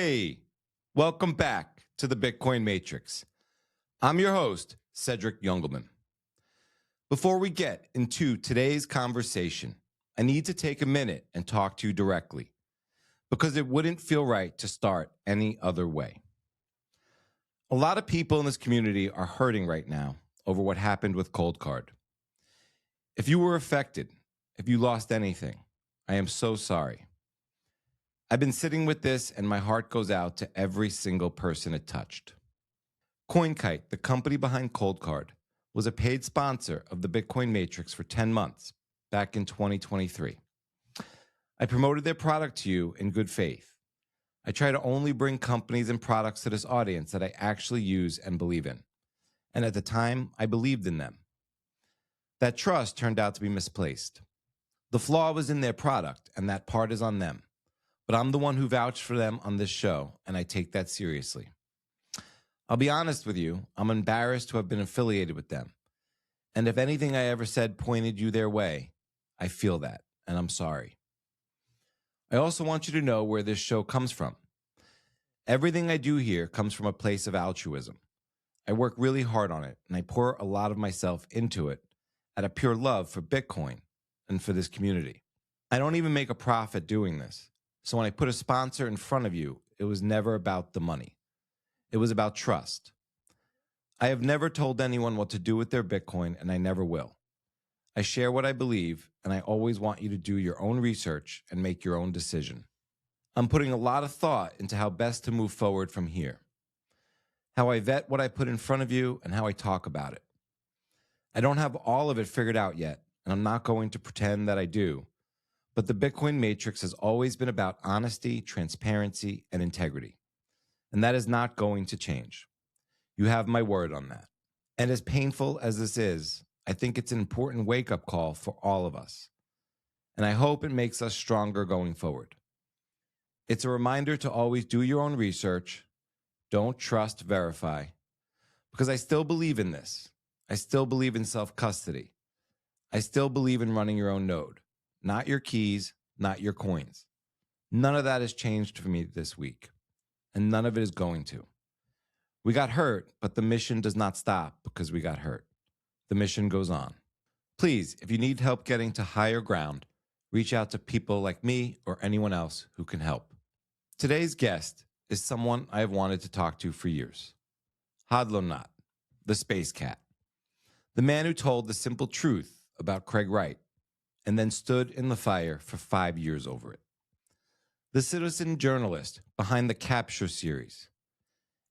Hey, welcome back to the Bitcoin Matrix. I'm your host, Cedric Youngelman. Before we get into today's conversation, I need to take a minute and talk to you directly because it wouldn't feel right to start any other way. A lot of people in this community are hurting right now over what happened with ColdCard. If you were affected, if you lost anything, I am so sorry. I've been sitting with this and my heart goes out to every single person it touched. CoinKite, the company behind ColdCard, was a paid sponsor of the Bitcoin Matrix for 10 months back in 2023. I promoted their product to you in good faith. I try to only bring companies and products to this audience that I actually use and believe in. And at the time, I believed in them. That trust turned out to be misplaced. The flaw was in their product, and that part is on them. But I'm the one who vouched for them on this show, and I take that seriously. I'll be honest with you, I'm embarrassed to have been affiliated with them. And if anything I ever said pointed you their way, I feel that, and I'm sorry. I also want you to know where this show comes from. Everything I do here comes from a place of altruism. I work really hard on it, and I pour a lot of myself into it out of pure love for Bitcoin and for this community. I don't even make a profit doing this. So when I put a sponsor in front of you, it was never about the money. It was about trust. I have never told anyone what to do with their Bitcoin, and I never will. I share what I believe, and I always want you to do your own research and make your own decision. I'm putting a lot of thought into how best to move forward from here, how I vet what I put in front of you, and how I talk about it. I don't have all of it figured out yet, and I'm not going to pretend that I do, but the Bitcoin Matrix has always been about honesty, transparency, and integrity, and that is not going to change. You have my word on that. And as painful as this is, I think it's an important wake-up call for all of us. And I hope it makes us stronger going forward. It's a reminder to always do your own research. Don't trust, verify. Because I still believe in this. I still believe in self-custody. I still believe in running your own node. Not your keys, not your coins. None of that has changed for me this week. And none of it is going to. We got hurt, but the mission does not stop because we got hurt. The mission goes on. Please, if you need help getting to higher ground, reach out to people like me or anyone else who can help. Today's guest is someone I have wanted to talk to for years. Hodlonaut the Space Cat. The man who told the simple truth about Craig Wright and then stood in the fire for 5 years over it. The citizen journalist behind the Capture series.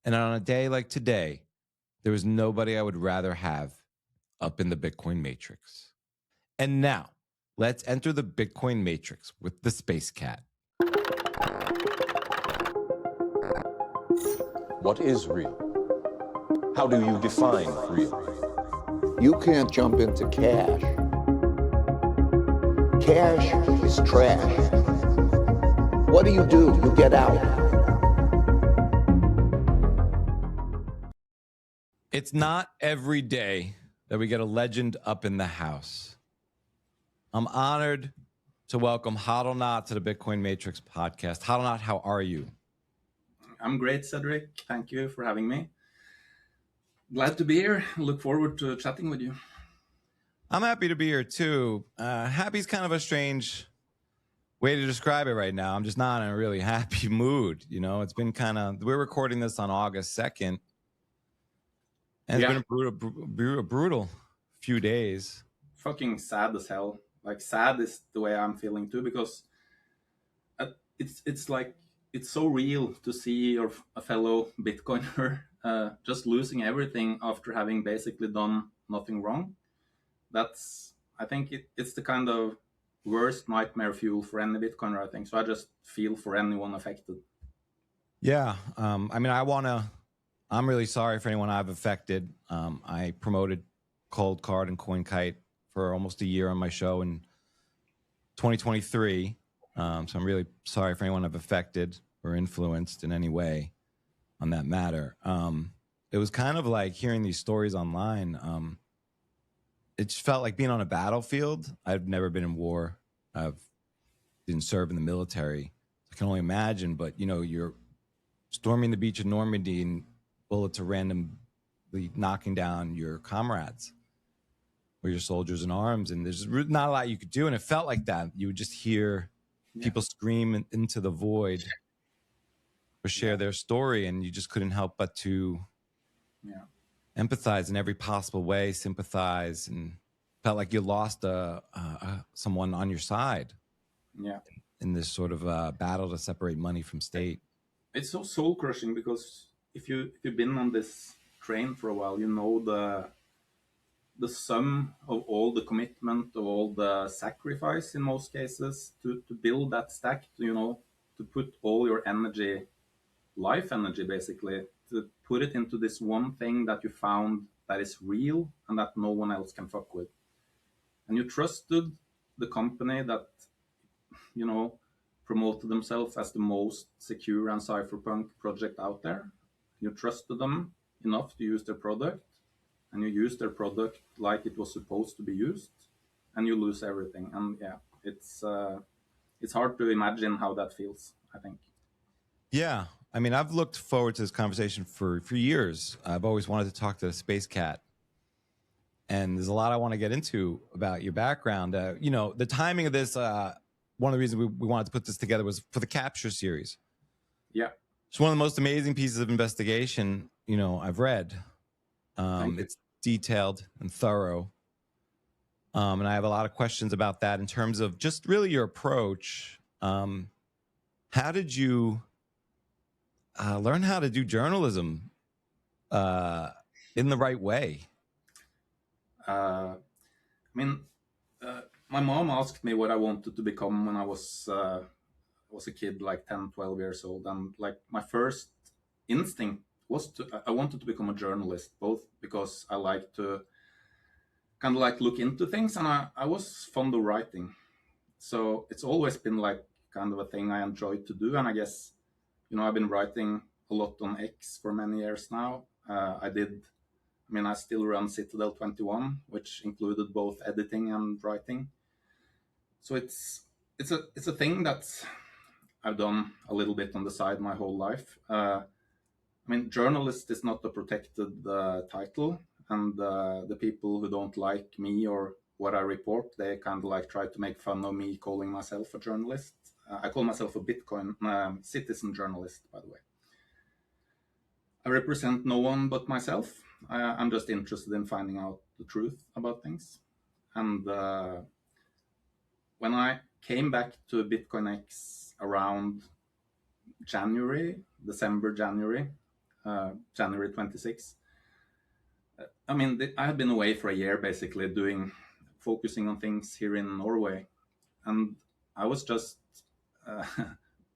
And on a day like today, there is nobody I would rather have up in the Bitcoin Matrix. And now, let's enter the Bitcoin Matrix with the Space Cat. What is real? How do you define real? You can't jump into cash. Cash is trash. What do? You get out. It's not every day that we get a legend up in the house. I'm honored to welcome Hodlonaut to the Bitcoin Matrix podcast. Hodlonaut, how are you? I'm great, Cedric. Thank you for having me. Glad to be here. Look forward to chatting with you. I'm happy to be here too. Happy's kind of a strange way to describe it right now. I'm just not in a really happy mood. You know, it's been we're recording this on August 2nd. And it's been a brutal few days. Fucking sad as hell. Like, sad is the way I'm feeling too, because it's like, it's so real to see a fellow Bitcoiner just losing everything after having basically done nothing wrong. I think it's the kind of worst nightmare fuel for any Bitcoiner, I think. So I just feel for anyone affected. Yeah. I'm really sorry for anyone I've affected. I promoted ColdCard and CoinKite for almost a year on my show in 2023. So I'm really sorry for anyone I've affected or influenced in any way on that matter. It was kind of like hearing these stories online. It just felt like being on a battlefield. I've never been in war. Didn't serve in the military. I can only imagine, but you know, you're storming the beach of Normandy and bullets are randomly knocking down your comrades or your soldiers in arms, and there's not a lot you could do. And it felt like that. You would just hear people scream into the void or share their story, and you just couldn't help but to empathize in every possible way, sympathize, and felt like you lost someone on your side. Yeah. In this sort of battle to separate money from state. It's so soul crushing because if you've been on this train for a while, you know the sum of all the commitment, of all the sacrifice in most cases to build that stack, to put all your energy, life energy basically, to put it into this one thing that you found that is real and that no one else can fuck with. And you trusted the company that, promoted themselves as the most secure and cypherpunk project out there. You trusted them enough to use their product, and you use their product like it was supposed to be used, and you lose everything. And it's hard to imagine how that feels, I think. Yeah. I mean, I've looked forward to this conversation for years. I've always wanted to talk to the Space Cat. And there's a lot I want to get into about your background. The timing of this, one of the reasons we wanted to put this together was for the Capture series. Yeah. It's one of the most amazing pieces of investigation, I've read. It's detailed and thorough. And I have a lot of questions about that in terms of just really your approach. How did you learn how to do journalism in the right way? My mom asked me what I wanted to become when I was a kid, like 10, 12 years old. And like my first instinct was I wanted to become a journalist, both because I like to kind of like look into things, and I was fond of writing. So it's always been like kind of a thing I enjoyed to do. And I guess, I've been writing a lot on X for many years now. I still run Citadel 21, which included both editing and writing. So it's a thing that I've done a little bit on the side my whole life. Journalist is not a protected title, and the people who don't like me or what I report, they kind of like try to make fun of me calling myself a journalist. I call myself a Bitcoin citizen journalist, by the way. I represent no one but myself. I'm just interested in finding out the truth about things. And when I came back to Bitcoin X around December, January 26th, I had been away for a year basically focusing on things here in Norway. And I was just a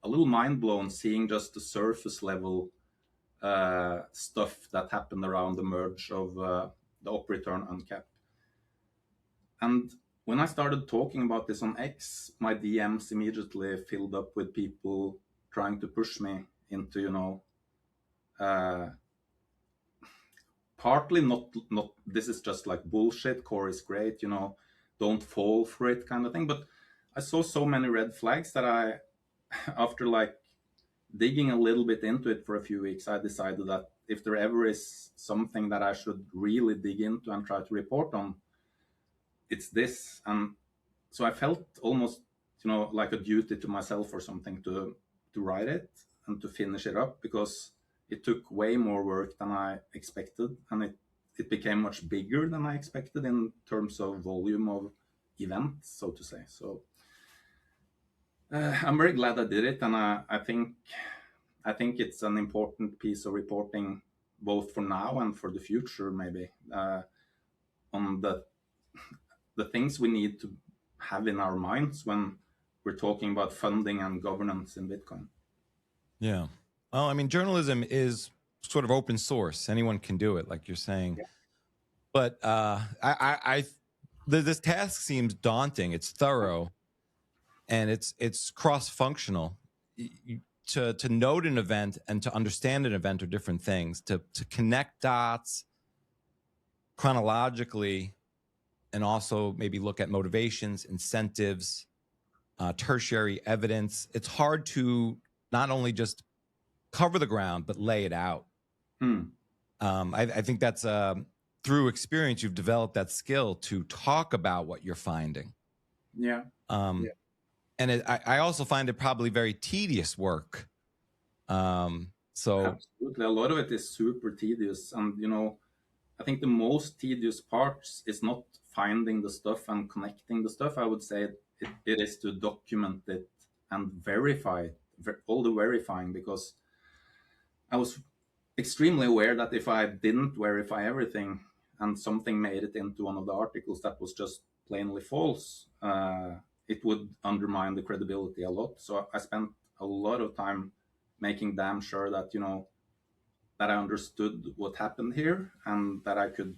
little mind blown seeing just the surface level stuff that happened around the merge of the op return uncap. And when I started talking about this on X, my DMs immediately filled up with people trying to push me into, partly not this is just like bullshit, core is great, don't fall for it kind of thing. But I saw so many red flags that after like digging a little bit into it for a few weeks, I decided that if there ever is something that I should really dig into and try to report on, it's this. And so I felt almost, like a duty to myself or something to write it and to finish it up, because it took way more work than I expected, and it became much bigger than I expected in terms of volume of events, so to say. So I'm very glad I did it, and I think it's an important piece of reporting, both for now and for the future, maybe, on the things we need to have in our minds when we're talking about funding and governance in Bitcoin. Yeah. Well, journalism is sort of open source. Anyone can do it, like you're saying. Yeah. But this task seems daunting. It's thorough, and it's cross-functional. To note an event and to understand an event are different things. To connect dots chronologically, and also maybe look at motivations, incentives, tertiary evidence. It's hard to not only just cover the ground, but lay it out. I think that's through experience, you've developed that skill to talk about what you're finding. Yeah. And I also find it probably very tedious work. So absolutely, a lot of it is super tedious, and I think the most tedious parts is not finding the stuff and connecting the stuff. I would say it is to document it and verify it, all the verifying, because I was extremely aware that if I didn't verify everything and something made it into one of the articles that was just plainly false, it would undermine the credibility a lot. So I spent a lot of time making damn sure that, that I understood what happened here and that I could,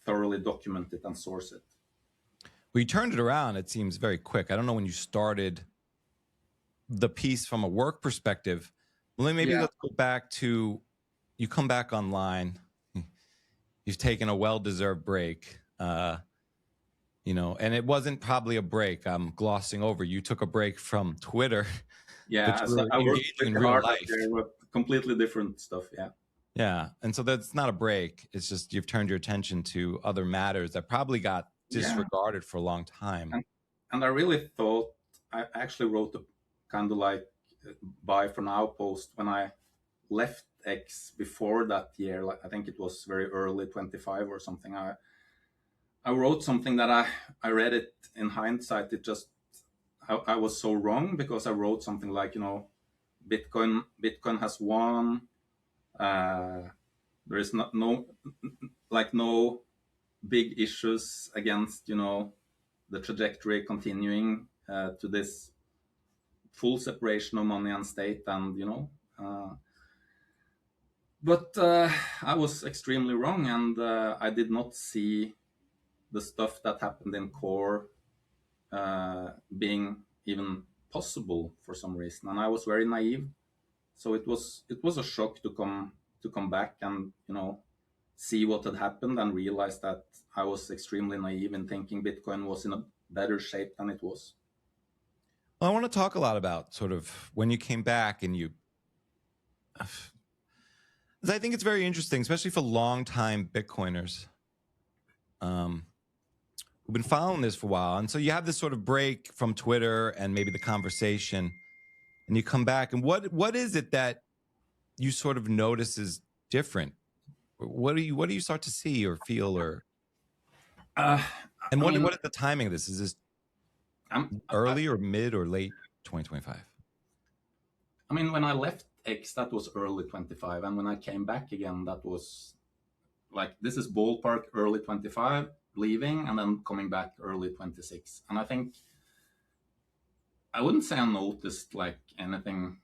thoroughly document it and source it. Well, you turned it around, it seems very quick. I don't know when you started the piece from a work perspective. Well, maybe let's go back to, you come back online, you've taken a well-deserved break, and it wasn't probably a break. I'm glossing over. You took a break from Twitter. Yeah, so I worked in real life. Completely different stuff, yeah. Yeah, and so that's not a break. It's just you've turned your attention to other matters that probably got disregarded for a long time. And I really thought, I actually wrote a kind of like bye for now post when I left X before that year. Like I think it was very early 25 or something. I wrote something that I read it in hindsight. It just, I was so wrong because I wrote something like, Bitcoin has won. There is no big issues against, the trajectory continuing to this full separation of money and state, and but I was extremely wrong, and I did not see the stuff that happened in core being even possible for some reason, and I was very naive. So it was a shock to come back and see what had happened and realize that I was extremely naive in thinking Bitcoin was in a better shape than it was. Well, I want to talk a lot about sort of when you came back and I think it's very interesting, especially for longtime Bitcoiners who've been following this for a while. And so you have this sort of break from Twitter and maybe the conversation, and you come back. And what is it that you sort of notice is different? What do you start to see or feel or? What is the timing of this? Is this early or mid or late 2025? I mean, when I left X, that was early 25, and when I came back again, that was like, this is ballpark early 25, leaving and then coming back early 26. And I think I wouldn't say I noticed like anything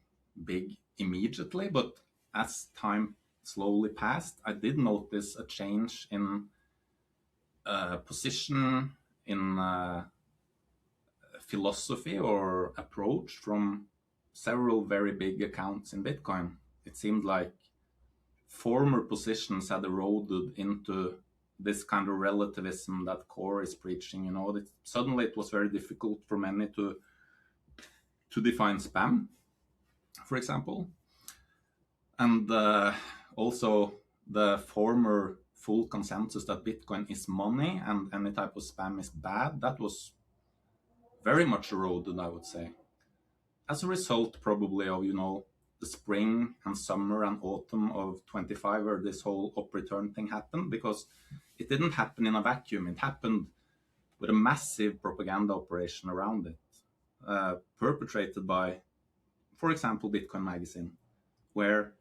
big immediately, but as time slowly passed, I did notice a change in position, in philosophy or approach from several very big accounts in Bitcoin. It seemed like former positions had eroded into this kind of relativism that Core is preaching. Suddenly it was very difficult for many to define spam, for example. And also the former full consensus that Bitcoin is money and any type of spam is bad, that was very much eroded, I would say. As a result, probably, of, the spring and summer and autumn of 25, where this whole up return thing happened, because it didn't happen in a vacuum. It happened with a massive propaganda operation around it, perpetrated by, for example, Bitcoin Magazine, where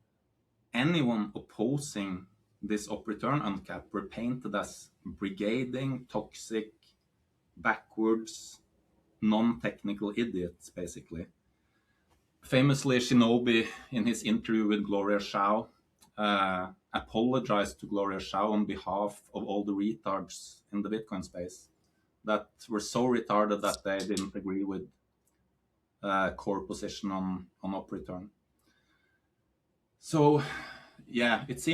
anyone opposing this up return uncap were painted as brigading, toxic, backwards, non-technical idiots, basically. Famously, Shinobi, in his interview with Gloria Shao, apologized to Gloria Shao on behalf of all the retards in the Bitcoin space that were so retarded that they didn't agree with Core position on up return. So, yeah, it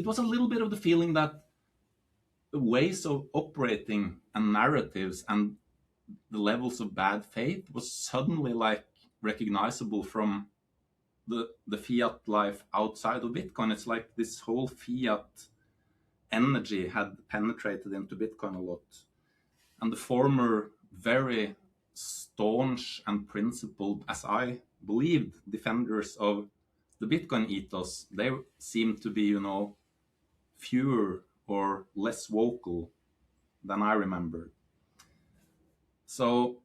was a little bit of the feeling that the ways of operating and narratives and the levels of bad faith was suddenly like recognizable from the fiat life outside of Bitcoin. It's like this whole fiat energy had penetrated into Bitcoin a lot. And the former very staunch and principled, as I believed, defenders of the Bitcoin ethos, they seem to be, fewer or less vocal than I remember. So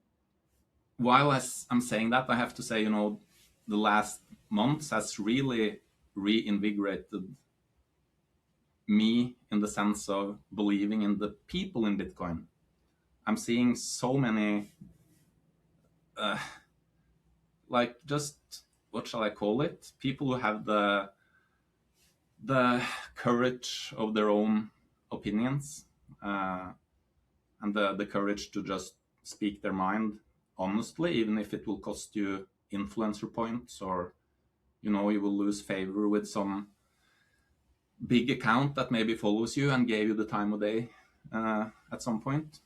while I'm saying that, I have to say, the last months has really reinvigorated me in the sense of believing in the people in Bitcoin. I'm seeing so many, what shall I call it? People who have the courage of their own opinions, and the courage to just speak their mind honestly, even if it will cost you influencer points, or you will lose favor with some big account that maybe follows you and gave you the time of day at some point.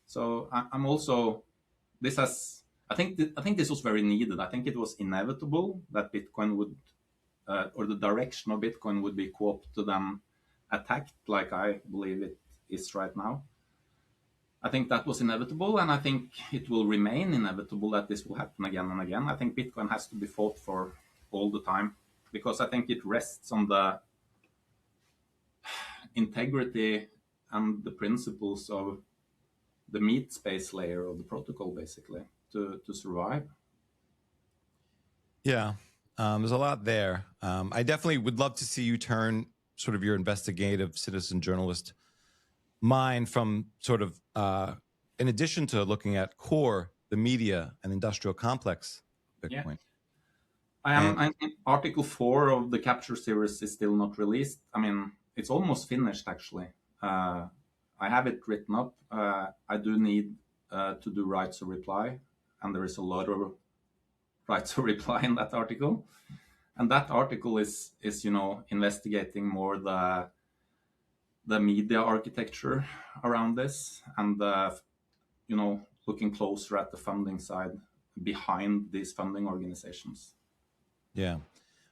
So I'm also, I think this was very needed. I think it was inevitable that Bitcoin would, or the direction of Bitcoin would be co-opted and attacked, like I believe it is right now. I think that was inevitable, and I think it will remain inevitable that this will happen again and again. I think Bitcoin has to be fought for all the time, because I think it rests on the integrity and the principles of the meat space layer of the protocol, basically, to survive. Yeah, there's a lot there. I definitely would love to see you turn sort of your investigative citizen journalist mind from sort of, in addition to looking at core, the media and industrial complex Bitcoin. Yeah. I'm Article 4 of the Capture series is still not released. I mean, it's almost finished, actually. I have it written up. I do need to do rights of reply, and there is a lot of rights of reply in that article. And that article is investigating more the media architecture around this, and looking closer at the funding side behind these funding organizations. Yeah.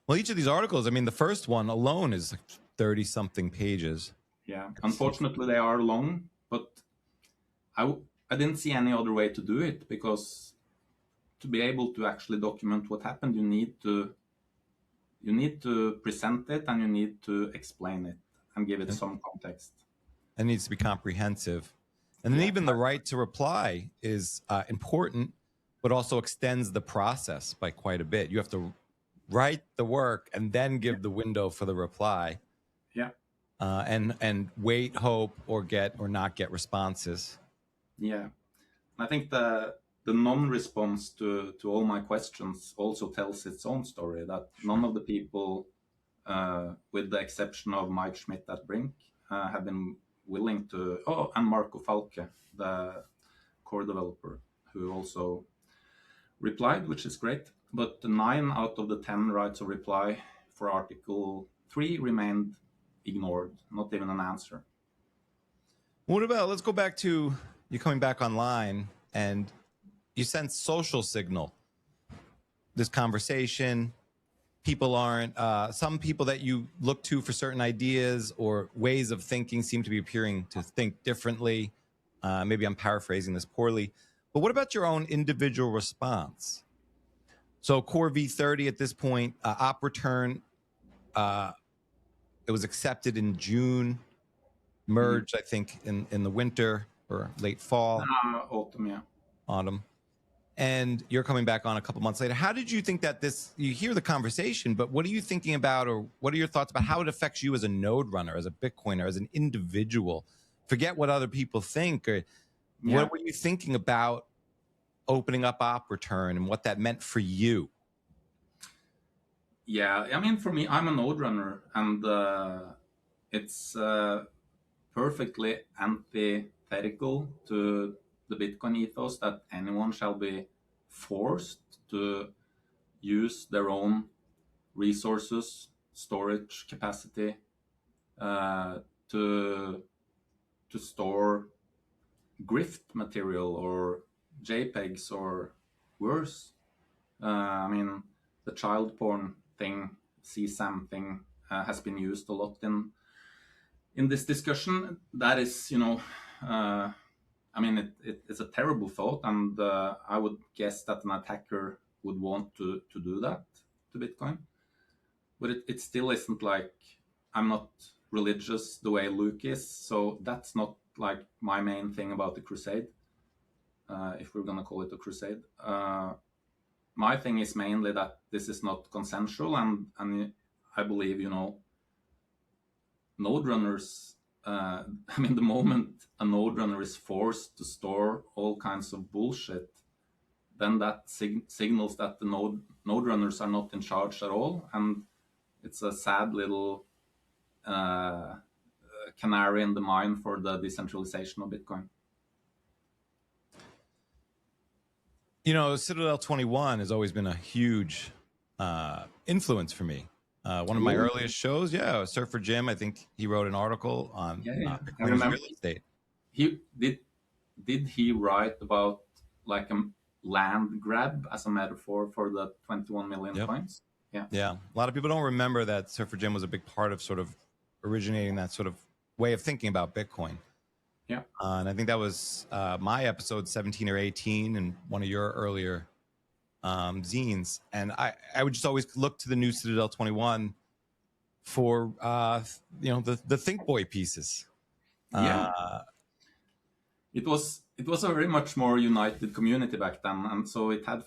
Well, each of these articles, I mean, the first one alone is like 30 something pages. Yeah. Unfortunately, they are long, but I didn't see any other way to do it, because to be able to actually document what happened, you need to present it, and you need to explain it and give it some context. It needs to be comprehensive. And then even the right to reply is important, but also extends the process by quite a bit. You have to write the work and then give the window for the reply. Yeah. And wait, hope, or not get responses. Yeah. I think the non-response to all my questions also tells its own story, that none of the people, with the exception of Mike Schmidt at Brink, have been willing to, and Marco Falke, the core developer, who also replied, which is great. But 9 out of the 10 rights of reply for Article 3 remained ignored, not even an answer. What about, let's go back to you coming back online, and you sense social signal. This conversation, people aren't, some people that you look to for certain ideas or ways of thinking seem to be appearing to think differently. Maybe I'm paraphrasing this poorly, but what about your own individual response? So Core V30 at this point, op return, it was accepted in June, merged, I think, in the winter or late fall. Autumn, yeah. Autumn. And you're coming back on a couple months later. How did you think that you hear the conversation, but what are you thinking about, or what are your thoughts about how it affects you as a node runner, as a Bitcoiner, as an individual? Forget what other people think, or what were you thinking about opening up op return and what that meant for you? Yeah, I mean, for me, I'm a node runner, and it's perfectly antithetical to the Bitcoin ethos that anyone shall be forced to use their own resources, storage capacity, to store grift material or JPEGs or worse. I mean, the child porn thing, CSAM thing, has been used a lot in this discussion. That is, I mean, it's a terrible thought, and I would guess that an attacker would want to do that to Bitcoin. But it still isn't like, I'm not religious the way Luke is, so that's not like my main thing about the crusade, if we're going to call it a crusade. My thing is mainly that this is not consensual, and I believe, node runners, I mean, the moment a node runner is forced to store all kinds of bullshit, then that signals that the node runners are not in charge at all, and it's a sad little canary in the mine for the decentralization of Bitcoin. Citadel 21 has always been a huge influence for me. One of my earliest shows, Surfer Jim, I think he wrote an article on Bitcoin real estate. Did he write about like a land grab as a metaphor for the 21 million coins? Yeah. A lot of people don't remember that Surfer Jim was a big part of sort of originating that sort of way of thinking about Bitcoin. Yeah. And I think that was my episode 17 or 18 and one of your earlier zines. And I would just always look to the new Citadel 21 for, the Think Boy pieces. Yeah. It was a very much more united community back then. And so it had,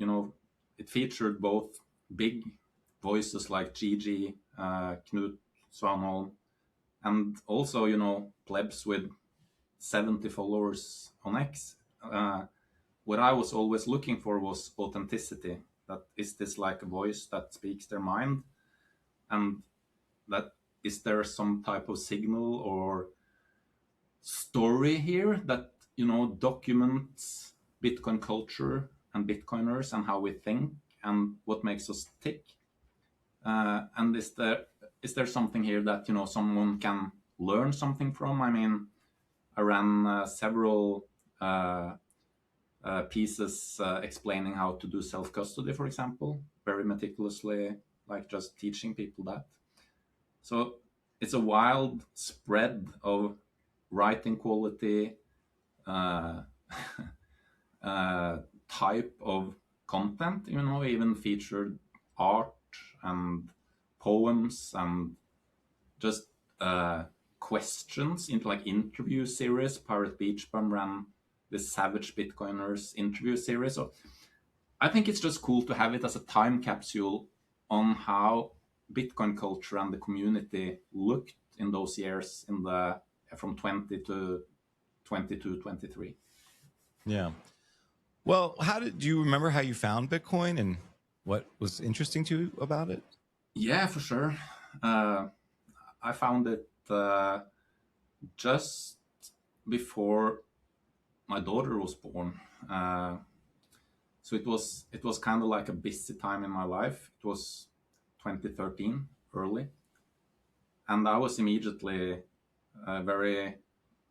it featured both big voices like Gigi, Knut Svanholm, and also, plebs with 70 followers on X. What I was always looking for was authenticity. That is this like a voice that speaks their mind, and that is there some type of signal or story here that documents Bitcoin culture and Bitcoiners and how we think and what makes us tick. And is there something here that someone can learn something from? I mean, I ran several pieces explaining how to do self-custody, for example, very meticulously, like just teaching people that. So it's a wild spread of writing quality, type of content, even featured art and poems and just questions into like interview series. Pirate Beach Bum ran this Savage Bitcoiners interview series. So I think it's just cool to have it as a time capsule on how Bitcoin culture and the community looked in those years from 20 to 22, 23. Yeah. Well, do you remember how you found Bitcoin and what was interesting to you about it? Yeah, for sure. I found it just before my daughter was born. So it was kind of like a busy time in my life. It was 2013, early. And I was immediately very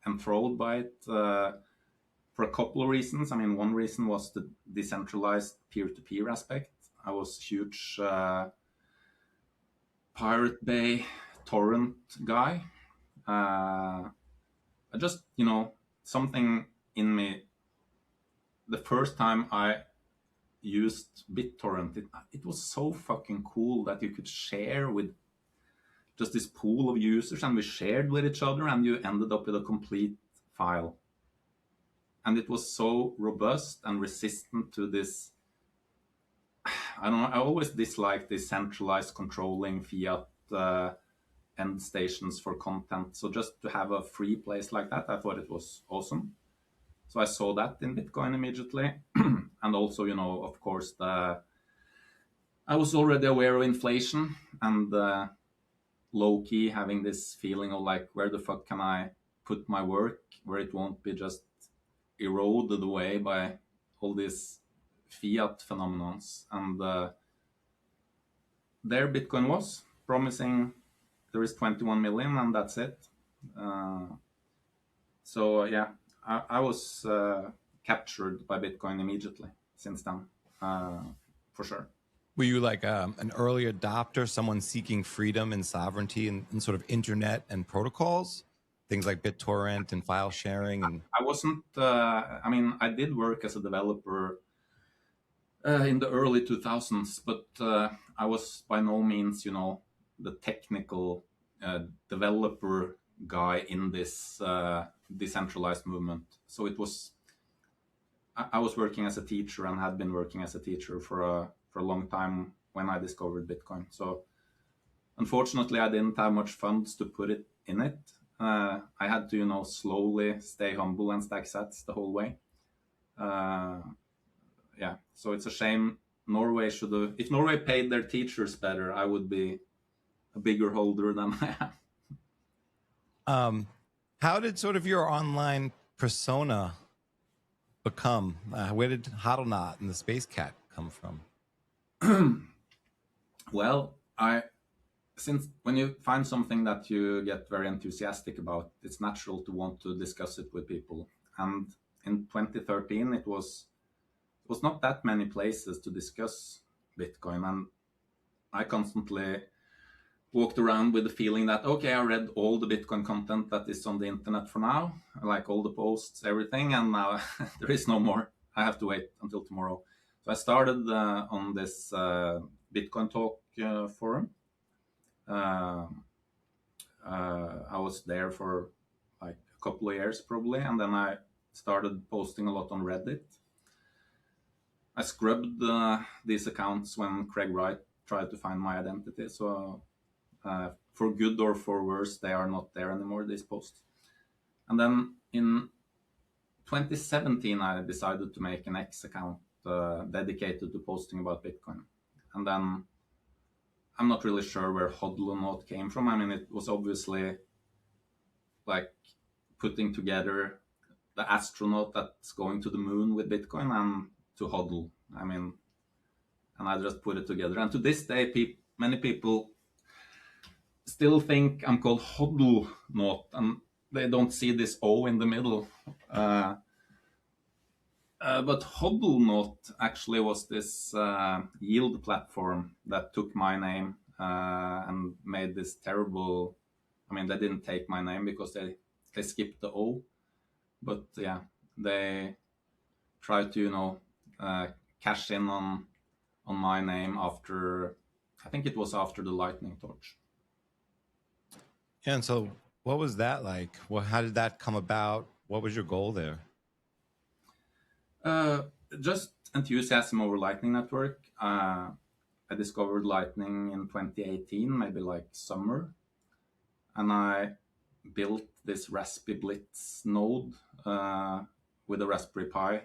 enthralled by it for a couple of reasons. I mean, one reason was the decentralized peer-to-peer aspect. I was a huge Pirate Bay torrent guy. I just, something in me, the first time I used BitTorrent, it was so fucking cool that you could share with just this pool of users, and we shared with each other, and you ended up with a complete file. And it was so robust and resistant to this. I don't know, I always disliked this centralized controlling fiat end stations for content. So just to have a free place like that, I thought it was awesome. So I saw that in Bitcoin immediately. And also, of course, I was already aware of inflation and low-key having this feeling of like, where the fuck can I put my work where it won't be just eroded away by all these fiat phenomenons. And there Bitcoin was promising there is 21 million and that's it. So yeah, I was captured by Bitcoin immediately since then. for sure. Were you like an early adopter, someone seeking freedom and sovereignty and sort of internet and protocols, things like BitTorrent and file sharing? And I wasn't. I mean, I did work as a developer in the early 2000s, but I was by no means, the technical developer guy in this decentralized movement. So it was. I was working as a teacher and had been working as a teacher for a long time when I discovered Bitcoin. So unfortunately, I didn't have much funds to put it in it. I had to, slowly stay humble and stack sats the whole way. Yeah, so it's a shame. Norway should have. If Norway paid their teachers better, I would be a bigger holder than I am. How did sort of your online persona become? Where did Hodlonaut and the Space Cat come from? Well, since when you find something that you get very enthusiastic about, it's natural to want to discuss it with people. And in 2013, it was not that many places to discuss Bitcoin, and I constantly walked around with the feeling that, okay, I read all the Bitcoin content that is on the internet for now, like all the posts, everything, and now there is no more. I have to wait until tomorrow. So I started on this Bitcoin Talk forum. I was there for like a couple of years probably, and then I started posting a lot on Reddit. I scrubbed these accounts when Craig Wright tried to find my identity. So for good or for worse, they are not there anymore, these posts. And then in 2017, I decided to make an X account dedicated to posting about Bitcoin. And then I'm not really sure where Hodlonaut came from. I mean, it was obviously like putting together the astronaut that's going to the moon with Bitcoin and to hodl. I mean, and I just put it together. And to this day, many people still think I'm called Hodlonaut, and they don't see this O in the middle. But Hodlonaut actually was this yield platform that took my name and made this terrible. I mean, they didn't take my name because they skipped the O, but yeah, they tried to cash in on my name after, I think it was after the lightning torch. Yeah, and so what was that like? Well, how did that come about? What was your goal there? Just enthusiasm over Lightning Network. I discovered Lightning in 2018, maybe like summer, and I built this Raspberry Blitz node with a Raspberry Pi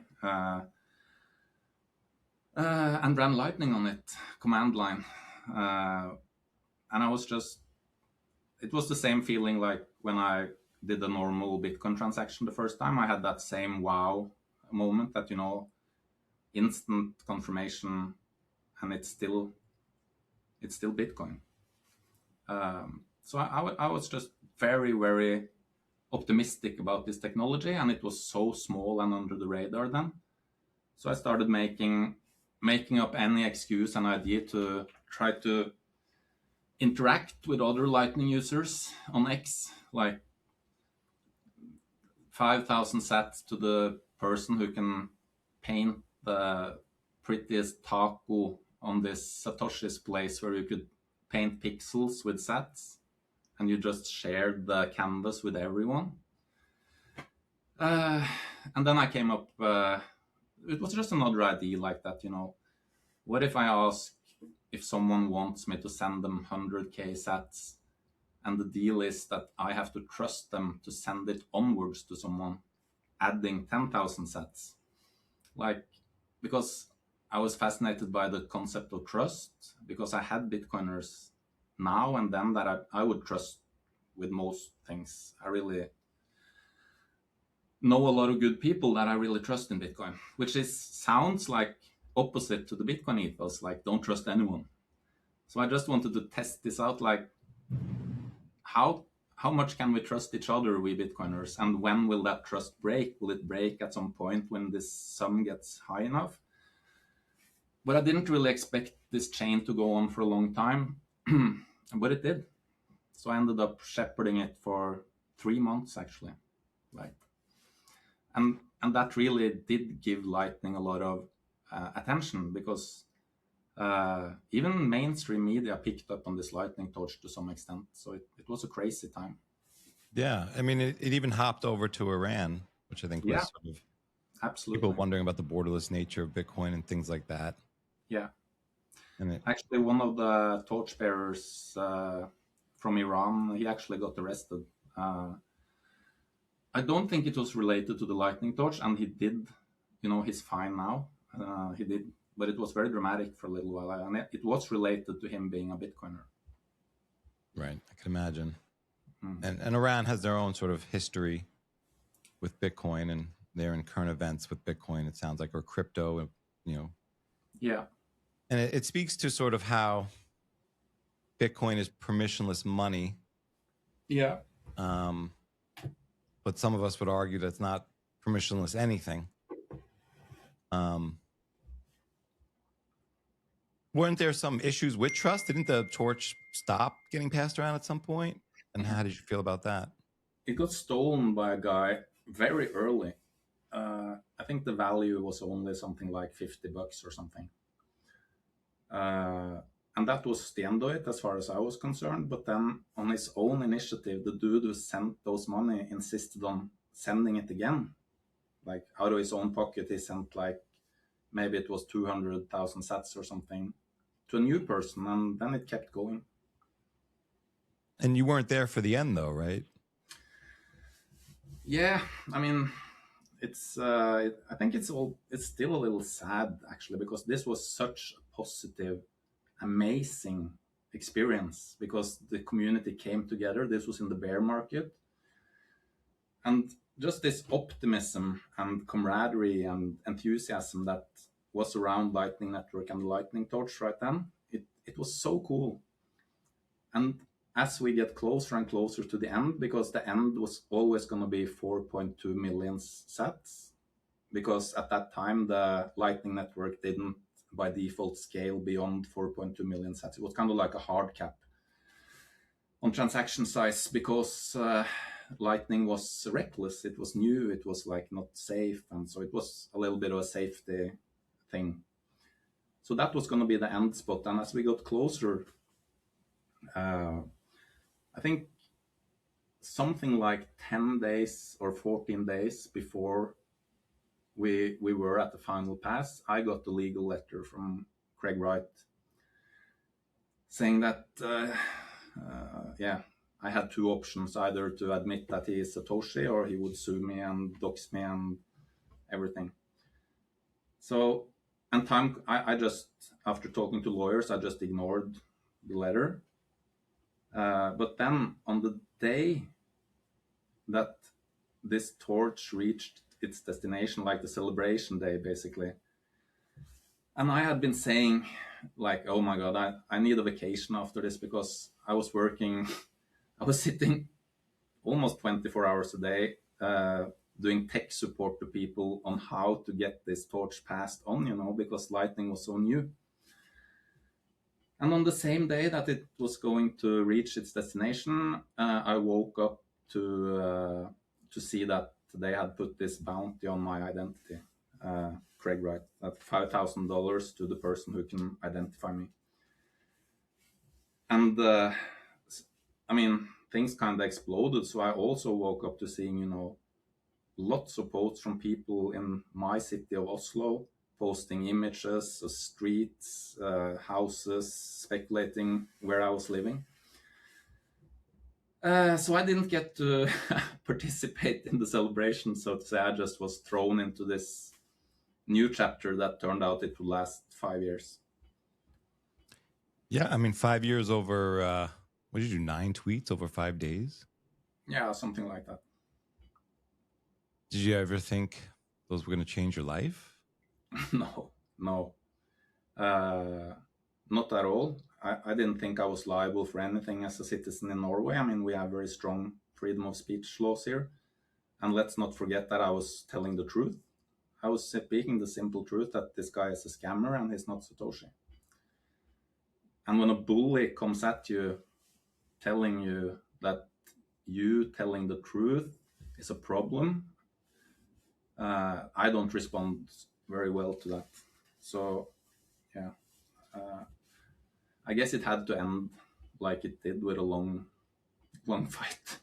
and ran Lightning on it, command line. And I was just, it was the same feeling like when I did a normal Bitcoin transaction the first time. I had that same wow moment that, instant confirmation, and it's still Bitcoin. So I was just very, very optimistic about this technology, and it was so small and under the radar then. So I started making up any excuse and idea to try to interact with other Lightning users on X, like 5,000 sats to the person who can paint the prettiest taco on this Satoshi's place where you could paint pixels with sats, and you just shared the canvas with everyone. And then I came up, it was just another idea like that, what if I ask if someone wants me to send them 100k sats, and the deal is that I have to trust them to send it onwards to someone, adding 10,000 sats. Like, because I was fascinated by the concept of trust, because I had Bitcoiners now and then that I would trust with most things. I really know a lot of good people that I really trust in Bitcoin, which sounds like opposite to the Bitcoin ethos, like don't trust anyone. So I just wanted to test this out, like how much can we trust each other, we Bitcoiners, and when will that trust break? Will it break at some point when this sum gets high enough? But I didn't really expect this chain to go on for a long time, but it did. So I ended up shepherding it for 3 months actually, like, and that really did give Lightning a lot of attention, because even mainstream media picked up on this Lightning torch to some extent. So it was a crazy time. Yeah, I mean, it even hopped over to Iran, which I think was sort of absolutely people wondering about the borderless nature of Bitcoin and things like that. Yeah, and actually, one of the torchbearers from Iran, he actually got arrested. I don't think it was related to the lightning torch, and he did, he's fine now. He did, but it was very dramatic for a little while, and it was related to him being a Bitcoiner. Right, I can imagine. And Iran has their own sort of history with Bitcoin, and they're in current events with Bitcoin, it sounds like, or crypto, Yeah. And it speaks to sort of how Bitcoin is permissionless money. Yeah. But some of us would argue that it's not permissionless anything. Weren't there some issues with trust? Didn't the torch stop getting passed around at some point? And how did you feel about that? It got stolen by a guy very early. I think the value was only something like $50 or something. And that was the end of it as far as I was concerned. But then on his own initiative, the dude who sent those money insisted on sending it again. Like out of his own pocket, he sent like, maybe it was 200,000 sats or something to a new person. And then it kept going. And you weren't there for the end though, right? Yeah, I mean, I think it's still a little sad actually, because this was such a positive, amazing experience, because the community came together. This was in the bear market, and just this optimism and camaraderie and enthusiasm that was around Lightning Network and the Lightning Torch right then, it was so cool. And as we get closer and closer to the end, because the end was always going to be 4.2 million sats, because at that time the Lightning Network didn't by default scale beyond 4.2 million sats. It was kind of like a hard cap on transaction size, because Lightning was reckless. It was new. It was like not safe, and so it was a little bit of a safety thing. So that was going to be the end spot. And as we got closer, I think something like 10 days or 14 days before we were at the final pass, I got the legal letter from Craig Wright saying that, I had two options, either to admit that he is Satoshi or he would sue me and dox me and everything. So, and I just, after talking to lawyers, I just ignored the letter. But then on the day that this torch reached its destination, like the celebration day, basically, and I had been saying, like, oh my God, I need a vacation after this, because I was working, I was sitting almost 24 hours a day, doing tech support to people on how to get this torch passed on, because Lightning was so new. And on the same day that it was going to reach its destination, I woke up to see that they had put this bounty on my identity, Craig Wright, at $5,000 to the person who can identify me. And I mean, things kind of exploded. So I also woke up to seeing, lots of posts from people in my city of Oslo, posting images of streets, houses, speculating where I was living. So I didn't get to participate in the celebration, so to say. I just was thrown into this new chapter that turned out it would last 5 years. Yeah, I mean, 5 years over, what did you do, 9 tweets over 5 days? Yeah, something like that. Did you ever think those were going to change your life? No, not at all. I didn't think I was liable for anything as a citizen in Norway. I mean, we have very strong freedom of speech laws here. And let's not forget that I was telling the truth. I was speaking the simple truth that this guy is a scammer and he's not Satoshi. And when a bully comes at you telling you that you telling the truth is a problem, I don't respond very well to that. So, yeah, I guess it had to end like it did, with a long fight.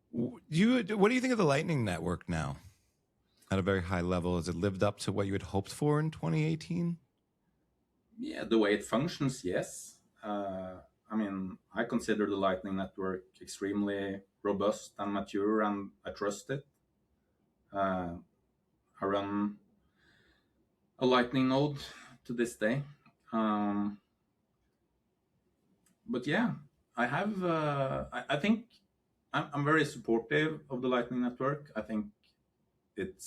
What do you think of the Lightning Network now? At a very high level, has it lived up to what you had hoped for in 2018? Yeah, the way it functions, yes. I mean, I consider the Lightning Network extremely robust and mature, and I trust it. I run a Lightning node to this day. But yeah, I have. I think I'm very supportive of the Lightning Network. I think it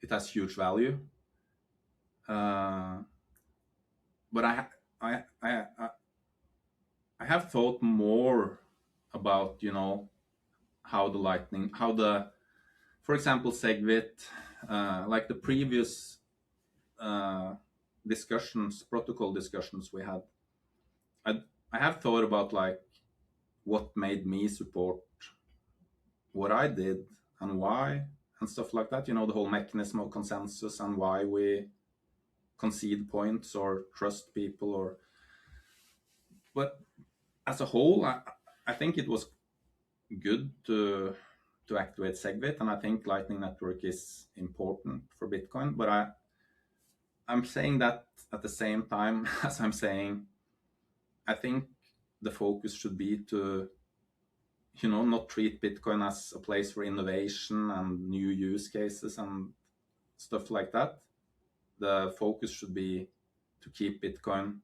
has huge value. But I have thought more about, how for example, SegWit, like the previous protocol discussions we had. I have thought about like what made me support what I did and why and stuff like that. The whole mechanism of consensus and why we concede points or trust people, but as a whole, I think it was good to activate SegWit, and I think Lightning Network is important for Bitcoin. But I'm saying that at the same time as I'm saying, I think the focus should be to, not treat Bitcoin as a place for innovation and new use cases and stuff like that. The focus should be to keep Bitcoin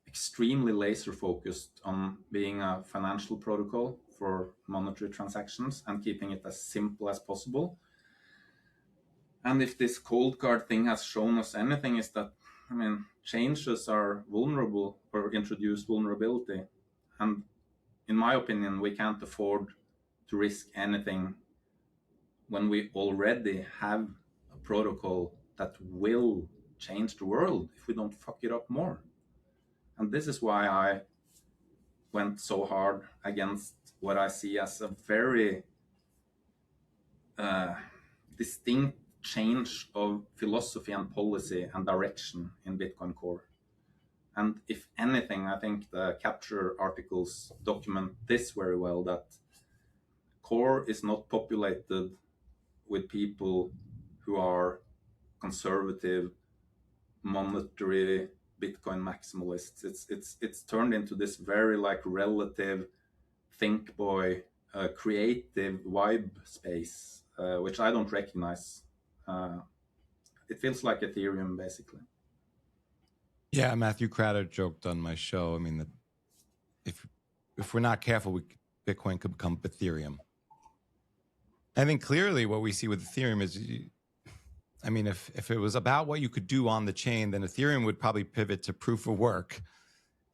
extremely laser focused on being a financial protocol for monetary transactions and keeping it as simple as possible. And if this ColdCard thing has shown us anything, is that, changes are vulnerable or introduce vulnerability. And in my opinion, we can't afford to risk anything when we already have a protocol that will change the world if we don't fuck it up more. And this is why I went so hard against what I see as a very distinct change of philosophy and policy and direction in Bitcoin Core. And if anything, I think the capture articles document this very well, that Core is not populated with people who are conservative, monetary Bitcoin maximalists. It's turned into this very like relative think boy, creative vibe space, which I don't recognize. It feels like Ethereum, basically. Yeah, Matthew Crowder joked on my show. That if we're not careful, Bitcoin could become Ethereum. I think clearly what we see with Ethereum is, if it was about what you could do on the chain, then Ethereum would probably pivot to proof of work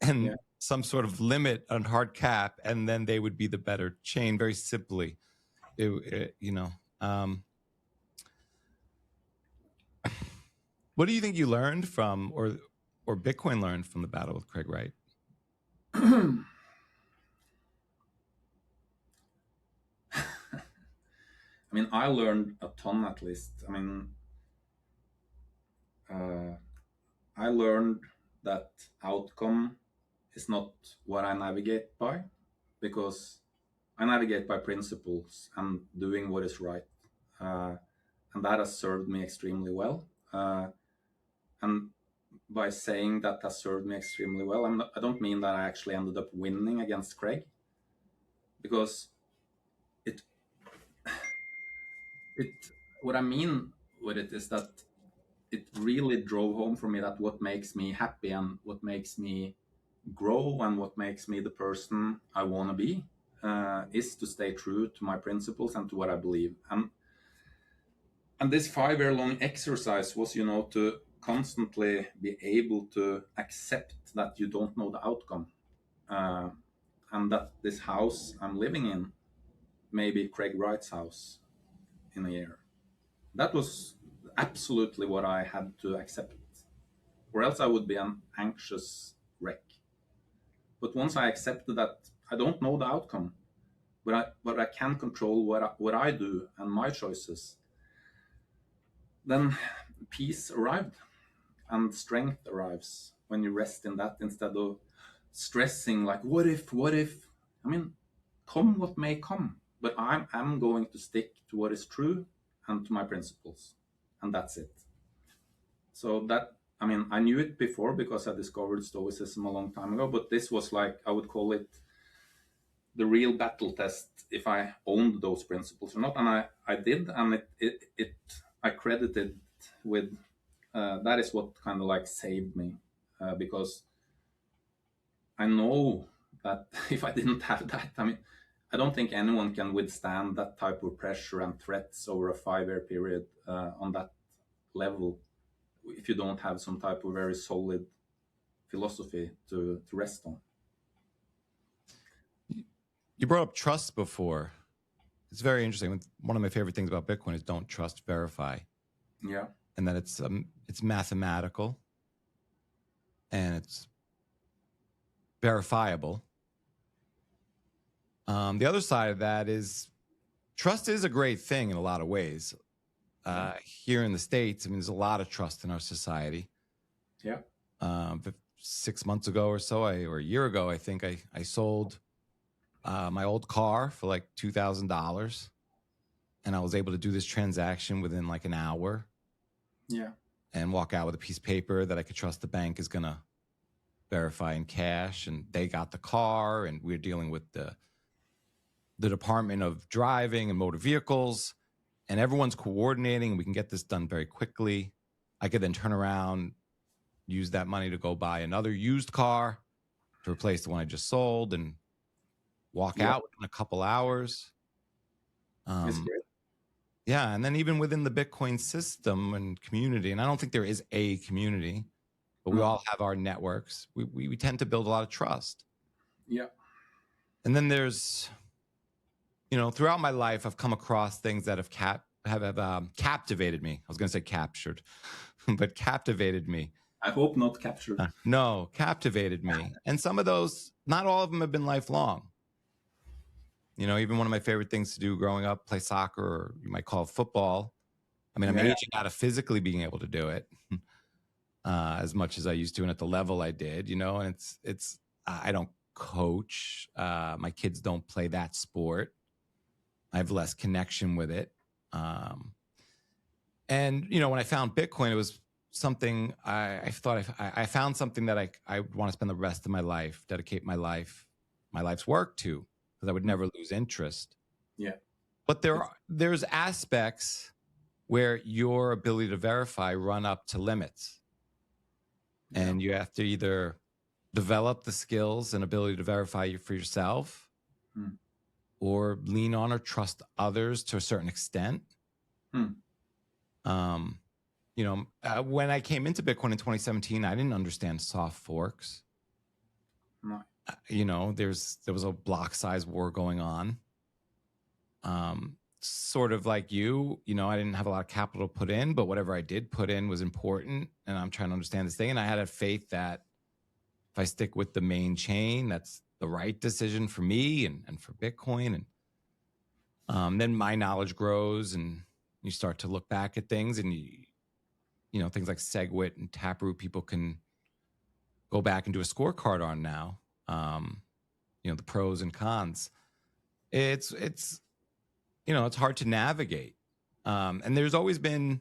and some sort of limit on hard cap, and then they would be the better chain. Very simply, What do you think you learned from, or Bitcoin learned from the battle with Craig Wright? I learned a ton, at least. I learned that outcome is not what I navigate by, because I navigate by principles and doing what is right. And that has served me extremely well. And by saying that has served me extremely well, I don't mean that I actually ended up winning against Craig, because what I mean with it is that it really drove home for me that what makes me happy and what makes me grow and what makes me the person I want to be is to stay true to my principles and to what I believe. And this 5-year-long exercise was, to constantly be able to accept that you don't know the outcome, and that this house I'm living in may be Craig Wright's house in a year. that was absolutely what I had to accept, or else I would be an anxious wreck. But once I accepted that I don't know the outcome, but I can control what I do and my choices, then peace arrived and strength arrives when you rest in that instead of stressing like what if. I mean, come what may come, but I'm going to stick to what is true and to my principles, and that's it. So that, I mean, I knew it before because I discovered stoicism a long time ago, but this was like, I would call it the real battle test if I owned those principles or not, and I did, and it I credited with that is what kind of like saved me, because I know that if I didn't have that, I mean, I don't think anyone can withstand that type of pressure and threats over a 5-year period on that level if you don't have some type of very solid philosophy to rest on. You brought up trust before. It's very interesting. One of my favorite things about Bitcoin is don't trust, verify. Yeah. And that it's mathematical and it's verifiable. The other side of that is trust is a great thing in a lot of ways. Here in the States, I mean, there's a lot of trust in our society. Yeah. 6 months ago or so, or a year ago, I think I sold my old car for like $2,000, and I was able to do this transaction within like an hour. Yeah. And walk out with a piece of paper that I could trust the bank is going to verify in cash. And they got the car, and we're dealing with the Department of Driving and Motor Vehicles, and everyone's coordinating. We can get this done very quickly. I could then turn around, use that money to go buy another used car to replace the one I just sold, and walk out in a couple hours. It's great. Yeah, and then even within the Bitcoin system and community, and I don't think there is a community, but we all have our networks. We tend to build a lot of trust. Yeah. And then there's, throughout my life, I've come across things that have captivated me. I was going to say captured, but captivated me. I hope not captured. No, captivated me. And some of those, not all of them have been lifelong. Even one of my favorite things to do growing up, play soccer, or you might call it football. I mean, I'm aging out of physically being able to do it as much as I used to, and at the level I did, and it's I don't coach. My kids don't play that sport. I have less connection with it. And, when I found Bitcoin, it was something I thought I found something that I would want to spend the rest of my life, dedicate my life's work to, because I would never lose interest. Yeah. But there's aspects where your ability to verify run up to limits. Yeah. And you have to either develop the skills and ability to verify for yourself, or lean on or trust others to a certain extent. When I came into Bitcoin in 2017, I didn't understand soft forks. No. There was a block size war going on. Sort of like you, I didn't have a lot of capital to put in, but whatever I did put in was important, and I'm trying to understand this thing. And I had a faith that if I stick with the main chain, that's the right decision for me and for Bitcoin. And then my knowledge grows, and you start to look back at things, and things like SegWit and Taproot, people can go back and do a scorecard on now. The pros and cons. It's hard to navigate. And there's always been,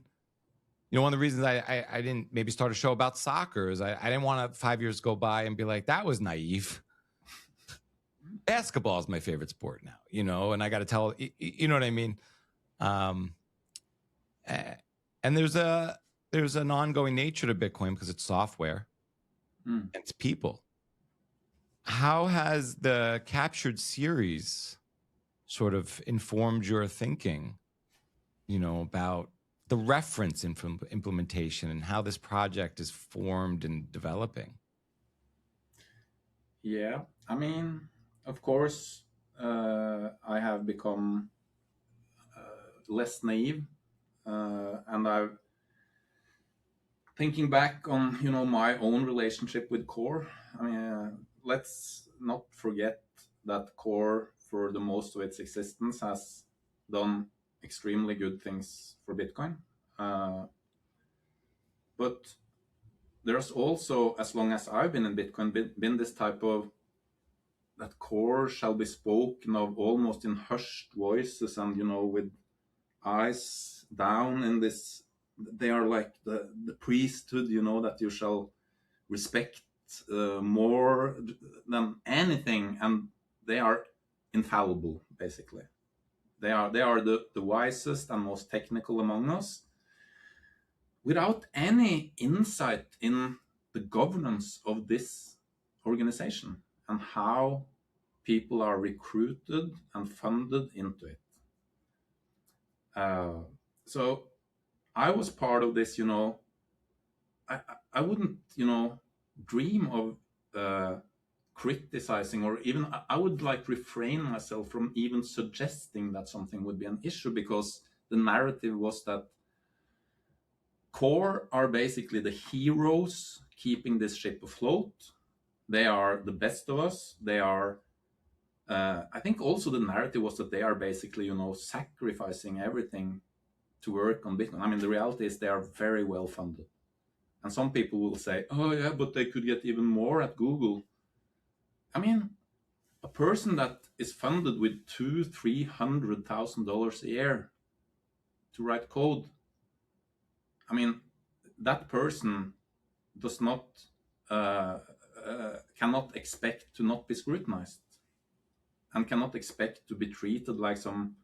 one of the reasons I didn't maybe start a show about soccer is I didn't want to 5 years go by and be like, that was naive. Basketball is my favorite sport now, and I got to tell, you know what I mean? And there's an ongoing nature to Bitcoin because it's software and it's people. How has the Captured series sort of informed your thinking, about the reference implementation and how this project is formed and developing? Yeah, I mean, of course, I have become less naive and I've thinking back on my own relationship with Core. I mean, let's not forget that Core, for the most of its existence, has done extremely good things for Bitcoin. But there's also, as long as I've been in Bitcoin, been this type of that Core shall be spoken of almost in hushed voices and with eyes down in this. They are like the priesthood, that you shall respect more than anything, and they are infallible, basically. They are the wisest and most technical among us, without any insight in the governance of this organization and how people are recruited and funded into it. So I was part of this, I wouldn't, dream of criticizing, or even I would refrain myself from even suggesting that something would be an issue, because the narrative was that Core are basically the heroes keeping this ship afloat. They are the best of us. They are, I think also the narrative was that they are basically, sacrificing everything to work on Bitcoin. I mean, the reality is they are very well funded. And some people will say, oh yeah, but they could get even more at Google. I mean, a person that is funded with $200,000-$300,000 a year to write code, I mean, that person does not, cannot expect to not be scrutinized, and cannot expect to be treated like some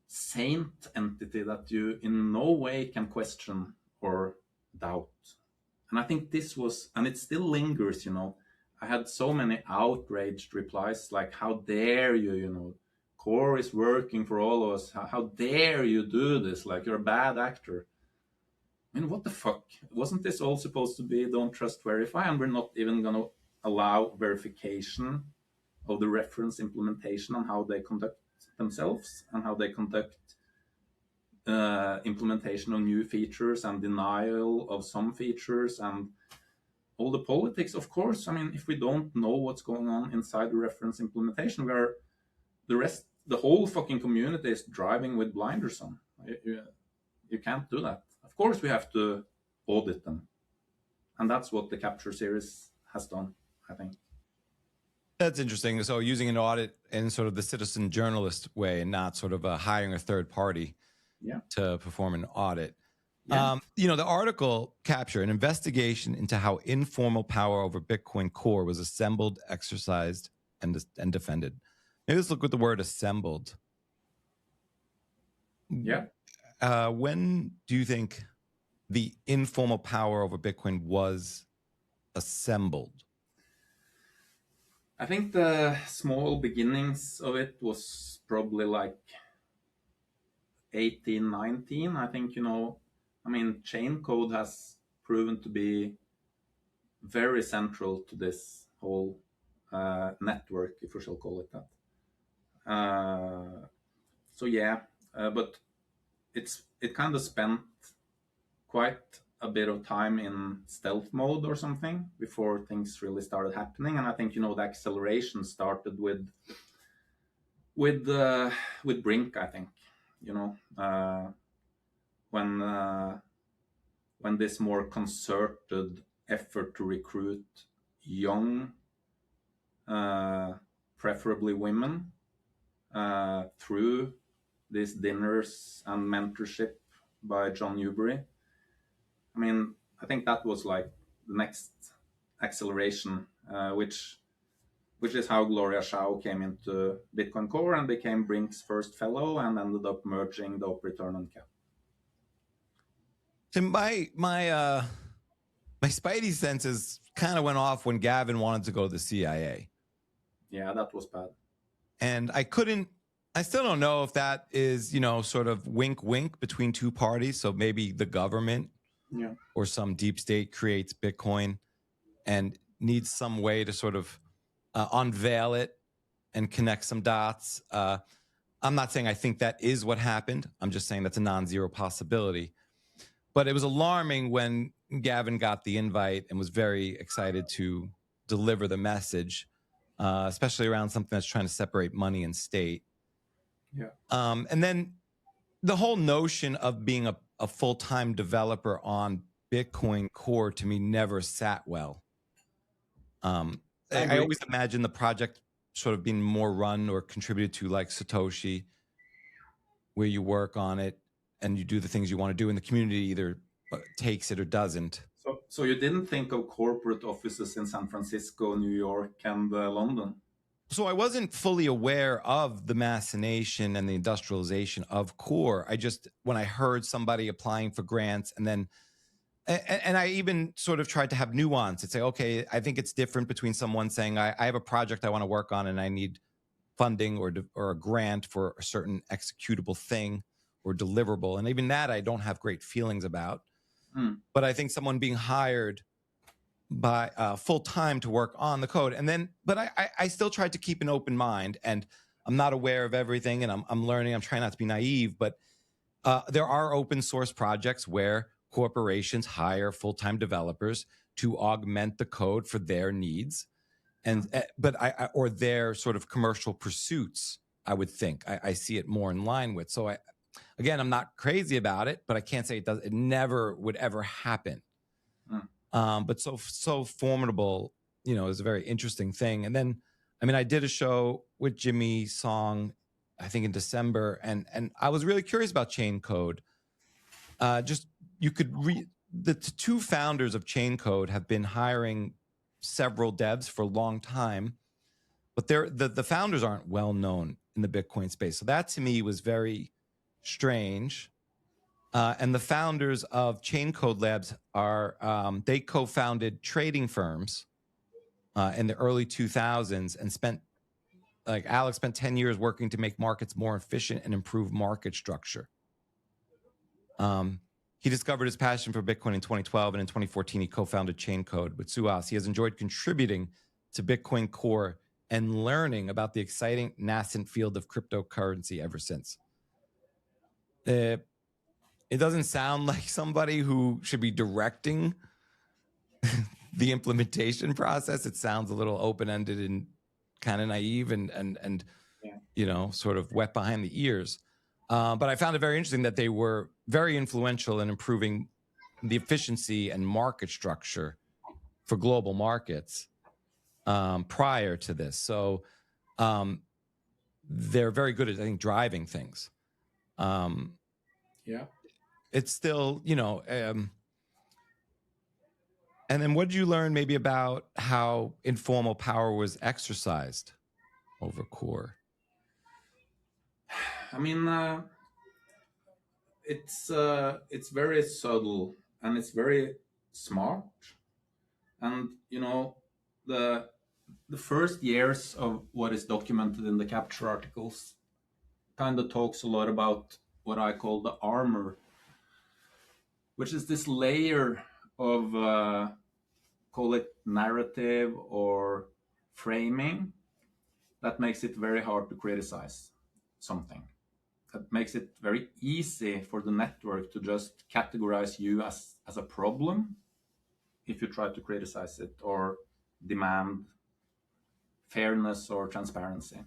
saint entity that you in no way can question or doubt. And I think this was, and it still lingers, I had so many outraged replies like, how dare you, Core is working for all of us. How dare you do this? Like, you're a bad actor. I mean, what the fuck? Wasn't this all supposed to be don't trust, verify? And we're not even going to allow verification of the reference implementation and how they conduct themselves and how they conduct implementation of new features and denial of some features and all the politics, of course. I mean, if we don't know what's going on inside the reference implementation, where the whole fucking community is driving with blinders on. You can't do that. Of course, we have to audit them. And that's what the Capture series has done, I think. That's interesting. So using an audit in sort of the citizen journalist way and not sort of hiring a third party to perform an audit. Yeah. The article Capture, an investigation into how informal power over Bitcoin Core was assembled, exercised, and defended. Maybe let's look at the word assembled. Yeah. When do you think the informal power over Bitcoin was assembled? I think the small beginnings of it was probably like 18, 19. I think, chain code has proven to be very central to this whole network, if we shall call it that. But it kind of spent quite a bit of time in stealth mode or something before things really started happening. And I think, the acceleration started with Brink, I think, when this more concerted effort to recruit young, preferably women, through these dinners and mentorship by John Newbery. I mean, I think that was like the next acceleration, which is how Gloria Shao came into Bitcoin Core and became Brink's first fellow and ended up merging the op return on cap. So my spidey senses kind of went off when Gavin wanted to go to the CIA. Yeah, that was bad. And I still don't know if that is, sort of wink, wink between two parties. So maybe the government or some deep state creates Bitcoin and needs some way to sort of unveil it and connect some dots. I'm not saying I think that is what happened. I'm just saying that's a non-zero possibility. But it was alarming when Gavin got the invite and was very excited to deliver the message, especially around something that's trying to separate money and state. Yeah. And then the whole notion of being a full-time developer on Bitcoin Core to me never sat well. I always imagine the project sort of being more run or contributed to like Satoshi, where you work on it and you do the things you want to do, and the community either takes it or doesn't. So you didn't think of corporate offices in San Francisco, New York, and London? So I wasn't fully aware of the machination and the industrialization of Core. I just, when I heard somebody applying for grants, and I even sort of tried to have nuance and say, okay, I think it's different between someone saying, I have a project I want to work on and I need funding or a grant for a certain executable thing or deliverable. And even that I don't have great feelings about. But I think someone being hired by full time to work on the code, but I still tried to keep an open mind, and I'm not aware of everything, and I'm learning. I'm trying not to be naive, but there are open source projects where corporations hire full-time developers to augment the code for their needs, or their sort of commercial pursuits. I would think I see it more in line with. So again, I'm not crazy about it, but I can't say it never would ever happen. But so formidable, is a very interesting thing. And then, I did a show with Jimmy Song, I think in December, and I was really curious about Chain Code. You could read the two founders of Chain Code have been hiring several devs for a long time, but the founders aren't well known in the Bitcoin space. So that to me was very strange. And the founders of Chain Code Labs they co-founded trading firms in the early 2000s and Alex spent 10 years working to make markets more efficient and improve market structure. He discovered his passion for Bitcoin in 2012, and in 2014, he co-founded Chain Code with Suhas. He has enjoyed contributing to Bitcoin Core and learning about the exciting nascent field of cryptocurrency ever since. It doesn't sound like somebody who should be directing the implementation process. It sounds a little open-ended and kind of naive and sort of wet behind the ears. But I found it very interesting that they were very influential in improving the efficiency and market structure for global markets prior to this. So they're very good at, I think, driving things. It's still, and then what did you learn maybe about how informal power was exercised over Core? It's very subtle and it's very smart. And, the first years of what is documented in the capture articles kind of talks a lot about what I call the armor, which is this layer of, call it narrative or framing, that makes it very hard to criticize something. That makes it very easy for the network to just categorize you as a problem if you try to criticize it or demand fairness or transparency.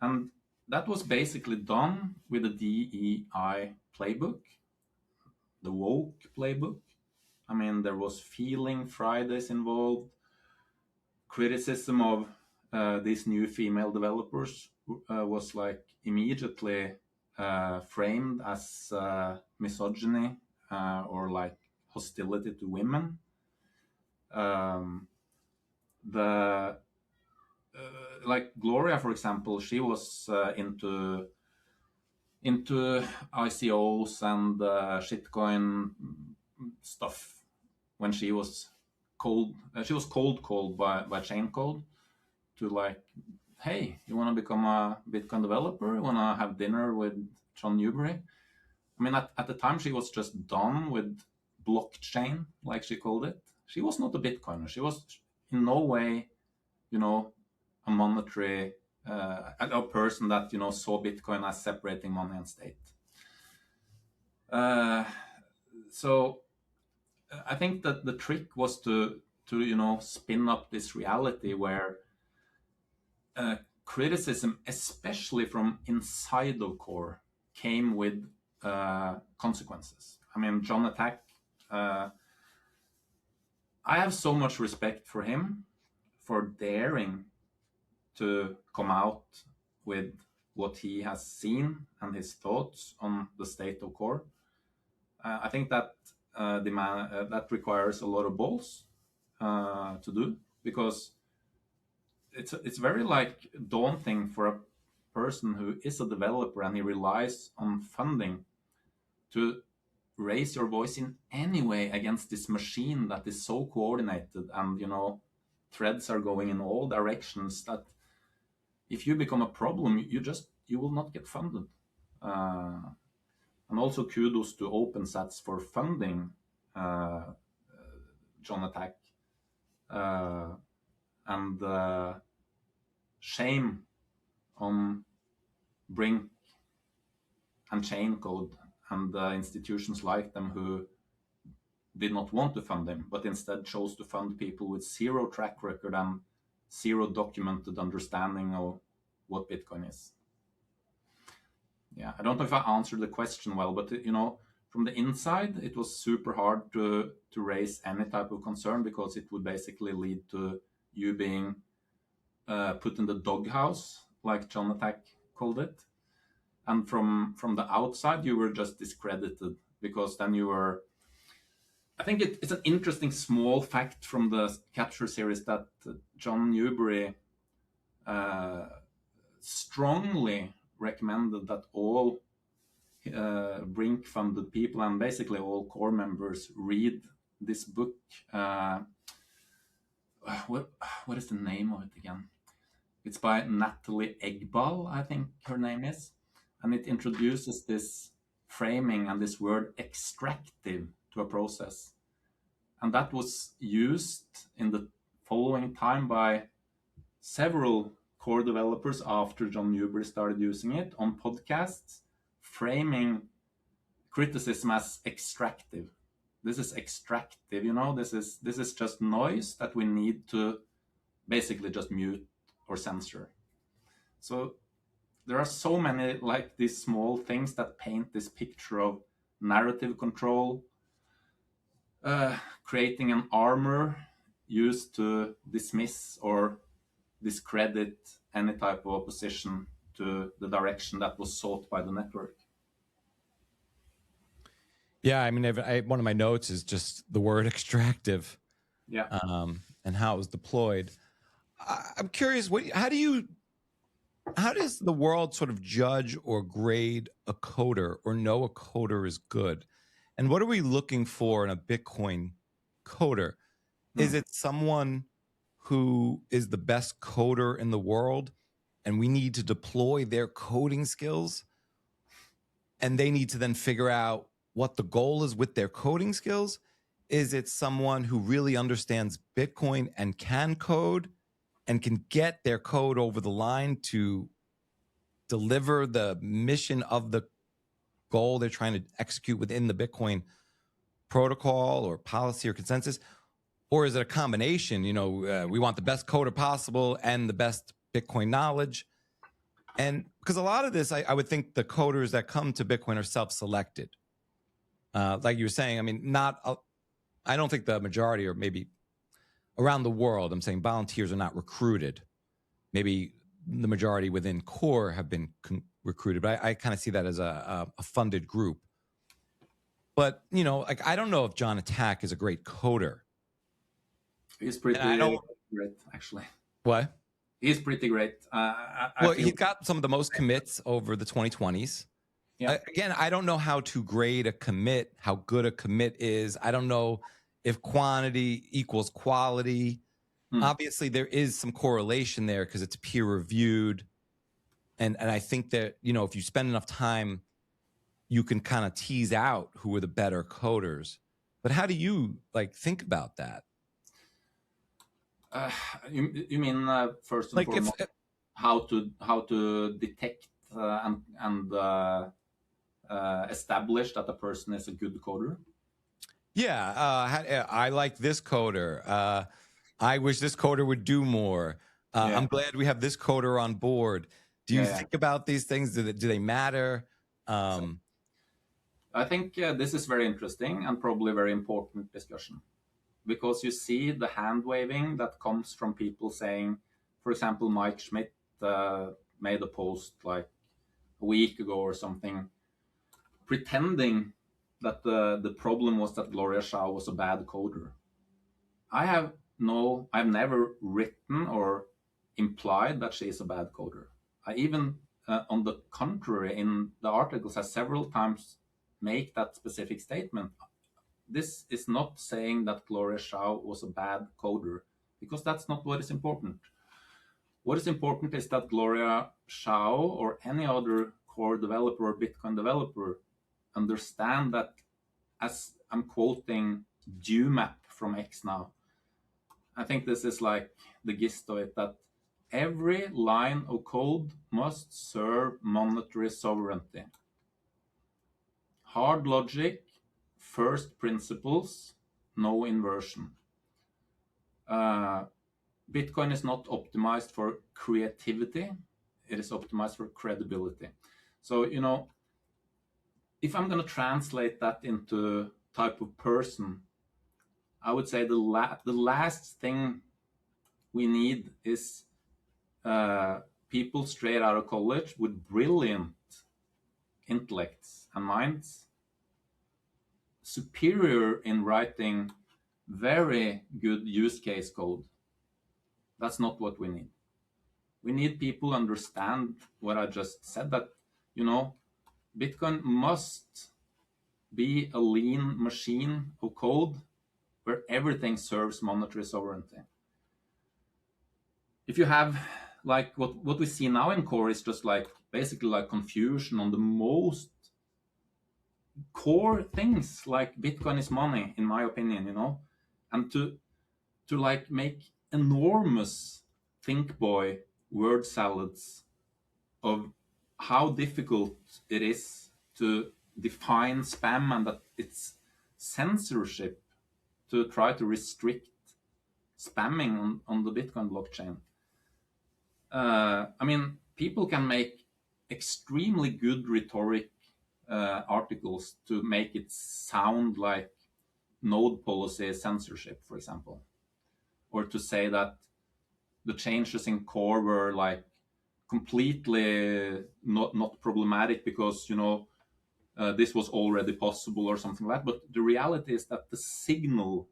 And that was basically done with the DEI playbook, the woke playbook. There was Feeling Fridays involved, criticism of these new female developers was immediately framed as misogyny or hostility to women. Gloria, for example, she was into ICOs and shitcoin stuff when she was cold called by Chain Code to hey, you want to become a Bitcoin developer? You want to have dinner with John Newbery? At the time, she was just done with blockchain, like she called it. She was not a Bitcoiner. She was in no way, a monetary a person that saw Bitcoin as separating money and state. So I think that the trick was to spin up this reality where criticism, especially from inside of core, came with consequences. I mean, John Attack, I have so much respect for him for daring to come out with what he has seen and his thoughts on the state of core. I think that that requires a lot of balls to do, because it's very daunting for a person who is a developer and he relies on funding to raise your voice in any way against this machine that is so coordinated, and threads are going in all directions, that if you become a problem, you will not get funded. And also kudos to OpenSats for funding John Attack, and shame on Brink and Chaincode and institutions like them who did not want to fund him, but instead chose to fund people with zero track record and zero documented understanding of what Bitcoin is. Yeah, I don't know if I answered the question well, but from the inside, it was super hard to raise any type of concern, because it would basically lead to you being put in the doghouse, like John Attack called it. And from the outside, you were just discredited, because then you were... I think it's an interesting small fact from the Capture series that John Newbery strongly recommended that all Brink-funded people and basically all core members read this book. What is the name of it again? It's by Natalie Egbal, I think her name is. And it introduces this framing and this word extractive to a process. And that was used in the following time by several core developers after John Newbery started using it on podcasts, framing criticism as extractive. This is extractive, this is just noise that we need to basically just mute or censor. So there are so many these small things that paint this picture of narrative control, creating an armor used to dismiss or discredit any type of opposition to the direction that was sought by the network. Yeah, I mean, one of my notes is just the word extractive. Yeah. And how it was deployed. I'm curious, how does the world sort of judge or grade a coder or know a coder is good? And what are we looking for in a Bitcoin coder? Is it someone who is the best coder in the world and we need to deploy their coding skills, and they need to then figure out what the goal is with their coding skills? Is it someone who really understands Bitcoin and can code and can get their code over the line to deliver the mission of the goal they're trying to execute within the Bitcoin protocol or policy or consensus? Or is it a combination? We want the best coder possible and the best Bitcoin knowledge. And because a lot of this, I would think the coders that come to Bitcoin are self-selected. Like you were saying, I mean, I don't think the majority, or maybe around the world, I'm saying volunteers are not recruited. Maybe the majority within core have been recruited, but I kind of see that as a funded group. But, I don't know if John Attack is a great coder. He's pretty great, actually. What? He's pretty great. He's got some of the most commits over the 2020s. Yeah. Again, I don't know how to grade a commit, how good a commit is. I don't know if quantity equals quality. Obviously, there is some correlation there because it's peer reviewed. And I think that, if you spend enough time, you can kind of tease out who are the better coders. But how do you think about that? You mean first and foremost? how to detect and establish that a person is a good coder? Yeah, I like this coder. I wish this coder would do more. Yeah. I'm glad we have this coder on board. Do you Yeah. think about these things? Do they matter? I think this is very interesting and probably very important discussion, because you see the hand waving that comes from people saying, for example, Mike Schmidt made a post like a week ago or something, pretending that the problem was that Gloria Shao was a bad coder. I've never written or implied that she is a bad coder. I even, on the contrary, in the articles, I several times make that specific statement. This is not saying that Gloria Shao was a bad coder, because that's not what is important. What is important is that Gloria Shao or any other core developer or Bitcoin developer understand that, as I'm quoting DewMap from X now, I think this is like the gist of it, that every line of code must serve monetary sovereignty. Hard logic, first principles, no inversion. Bitcoin is not optimized for creativity, it is optimized for credibility. So, if I'm going to translate that into type of person, I would say the last thing we need is people straight out of college with brilliant intellects and minds, superior in writing very good use case code. That's not what we need. We need people who understand what I just said, that, Bitcoin must be a lean machine of code where everything serves monetary sovereignty. If you have, like, what we see now in core is just like basically like confusion on the most core things, like Bitcoin is money, in my opinion, and to like make enormous think boy word salads of how difficult it is to define spam, and that it's censorship to try to restrict spamming on the Bitcoin blockchain. People can make extremely good rhetoric articles to make it sound like node policy censorship, for example, or to say that the changes in core were like completely not problematic because this was already possible or something like that. But the reality is that the signal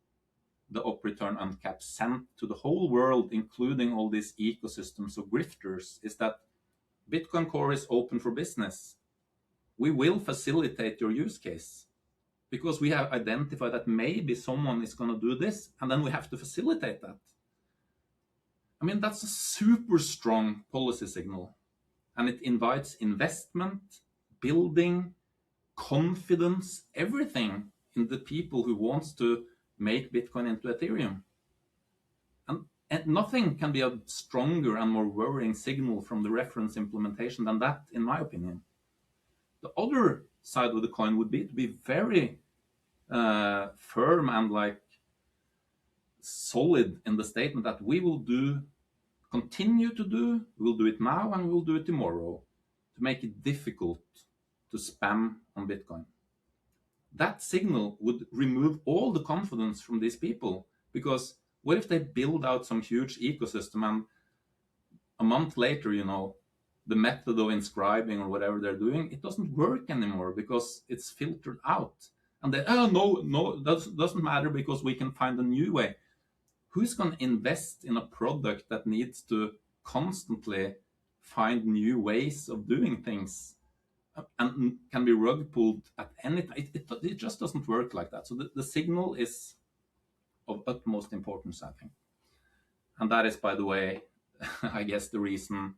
the up return uncap sent to the whole world, including all these ecosystems of grifters, is that Bitcoin Core is open for business. We will facilitate your use case because we have identified that maybe someone is going to do this, and then we have to facilitate that. That's a super strong policy signal, and it invites investment, building, confidence, everything in the people who wants to make Bitcoin into Ethereum. And nothing can be a stronger and more worrying signal from the reference implementation than that, in my opinion. The other side of the coin would be to be very firm and like solid in the statement that we will continue to do, we'll do it now and we'll do it tomorrow, to make it difficult to spam on Bitcoin. That signal would remove all the confidence from these people, because what if they build out some huge ecosystem and a month later, the method of inscribing or whatever they're doing, it doesn't work anymore because it's filtered out. And they, no, that doesn't matter because we can find a new way. Who's going to invest in a product that needs to constantly find new ways of doing things and can be rug pulled at any time? It just doesn't work like that. So the signal is of utmost importance, I think. And that is, by the way, I guess the reason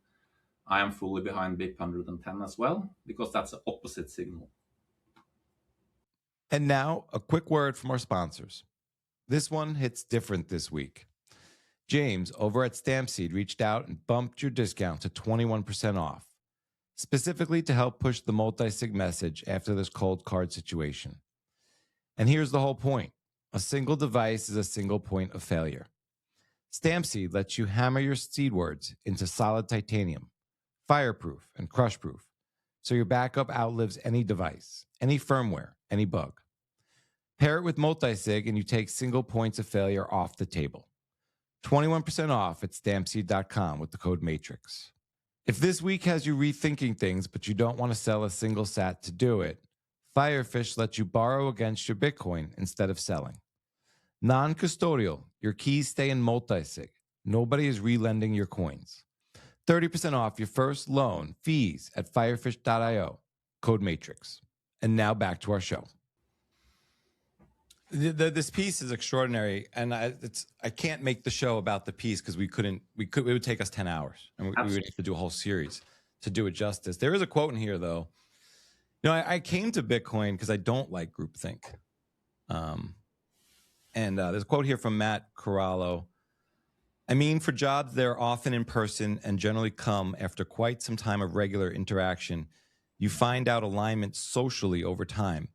I am fully behind BIP-110 as well, because that's the opposite signal. And now a quick word from our sponsors. This one hits different this week. James over at Stampseed reached out and bumped your discount to 21% off, specifically to help push the multi-sig message after this ColdCard situation. And here's the whole point. A single device is a single point of failure. Stampseed lets you hammer your seed words into solid titanium, fireproof and crushproof, so your backup outlives any device, any firmware, any bug. Pair it with multi-sig and you take single points of failure off the table. 21% off at stampseed.com with the code MATRIX. If this week has you rethinking things, but you don't want to sell a single sat to do it, Firefish lets you borrow against your Bitcoin instead of selling. Non-custodial, your keys stay in multi-sig. Nobody is relending your coins. 30% off your first loan, fees at firefish.io, code MATRIX. And now back to our show. This piece is extraordinary, and I can't make the show about the piece because it would take us 10 hours, and we would have to do a whole series to do it justice. There is a quote in here, though. You know, I came to Bitcoin because I don't like groupthink. And there's a quote here from Matt Corallo. I mean, for jobs, they're often in person and generally come after quite some time of regular interaction. You find out alignment socially over time.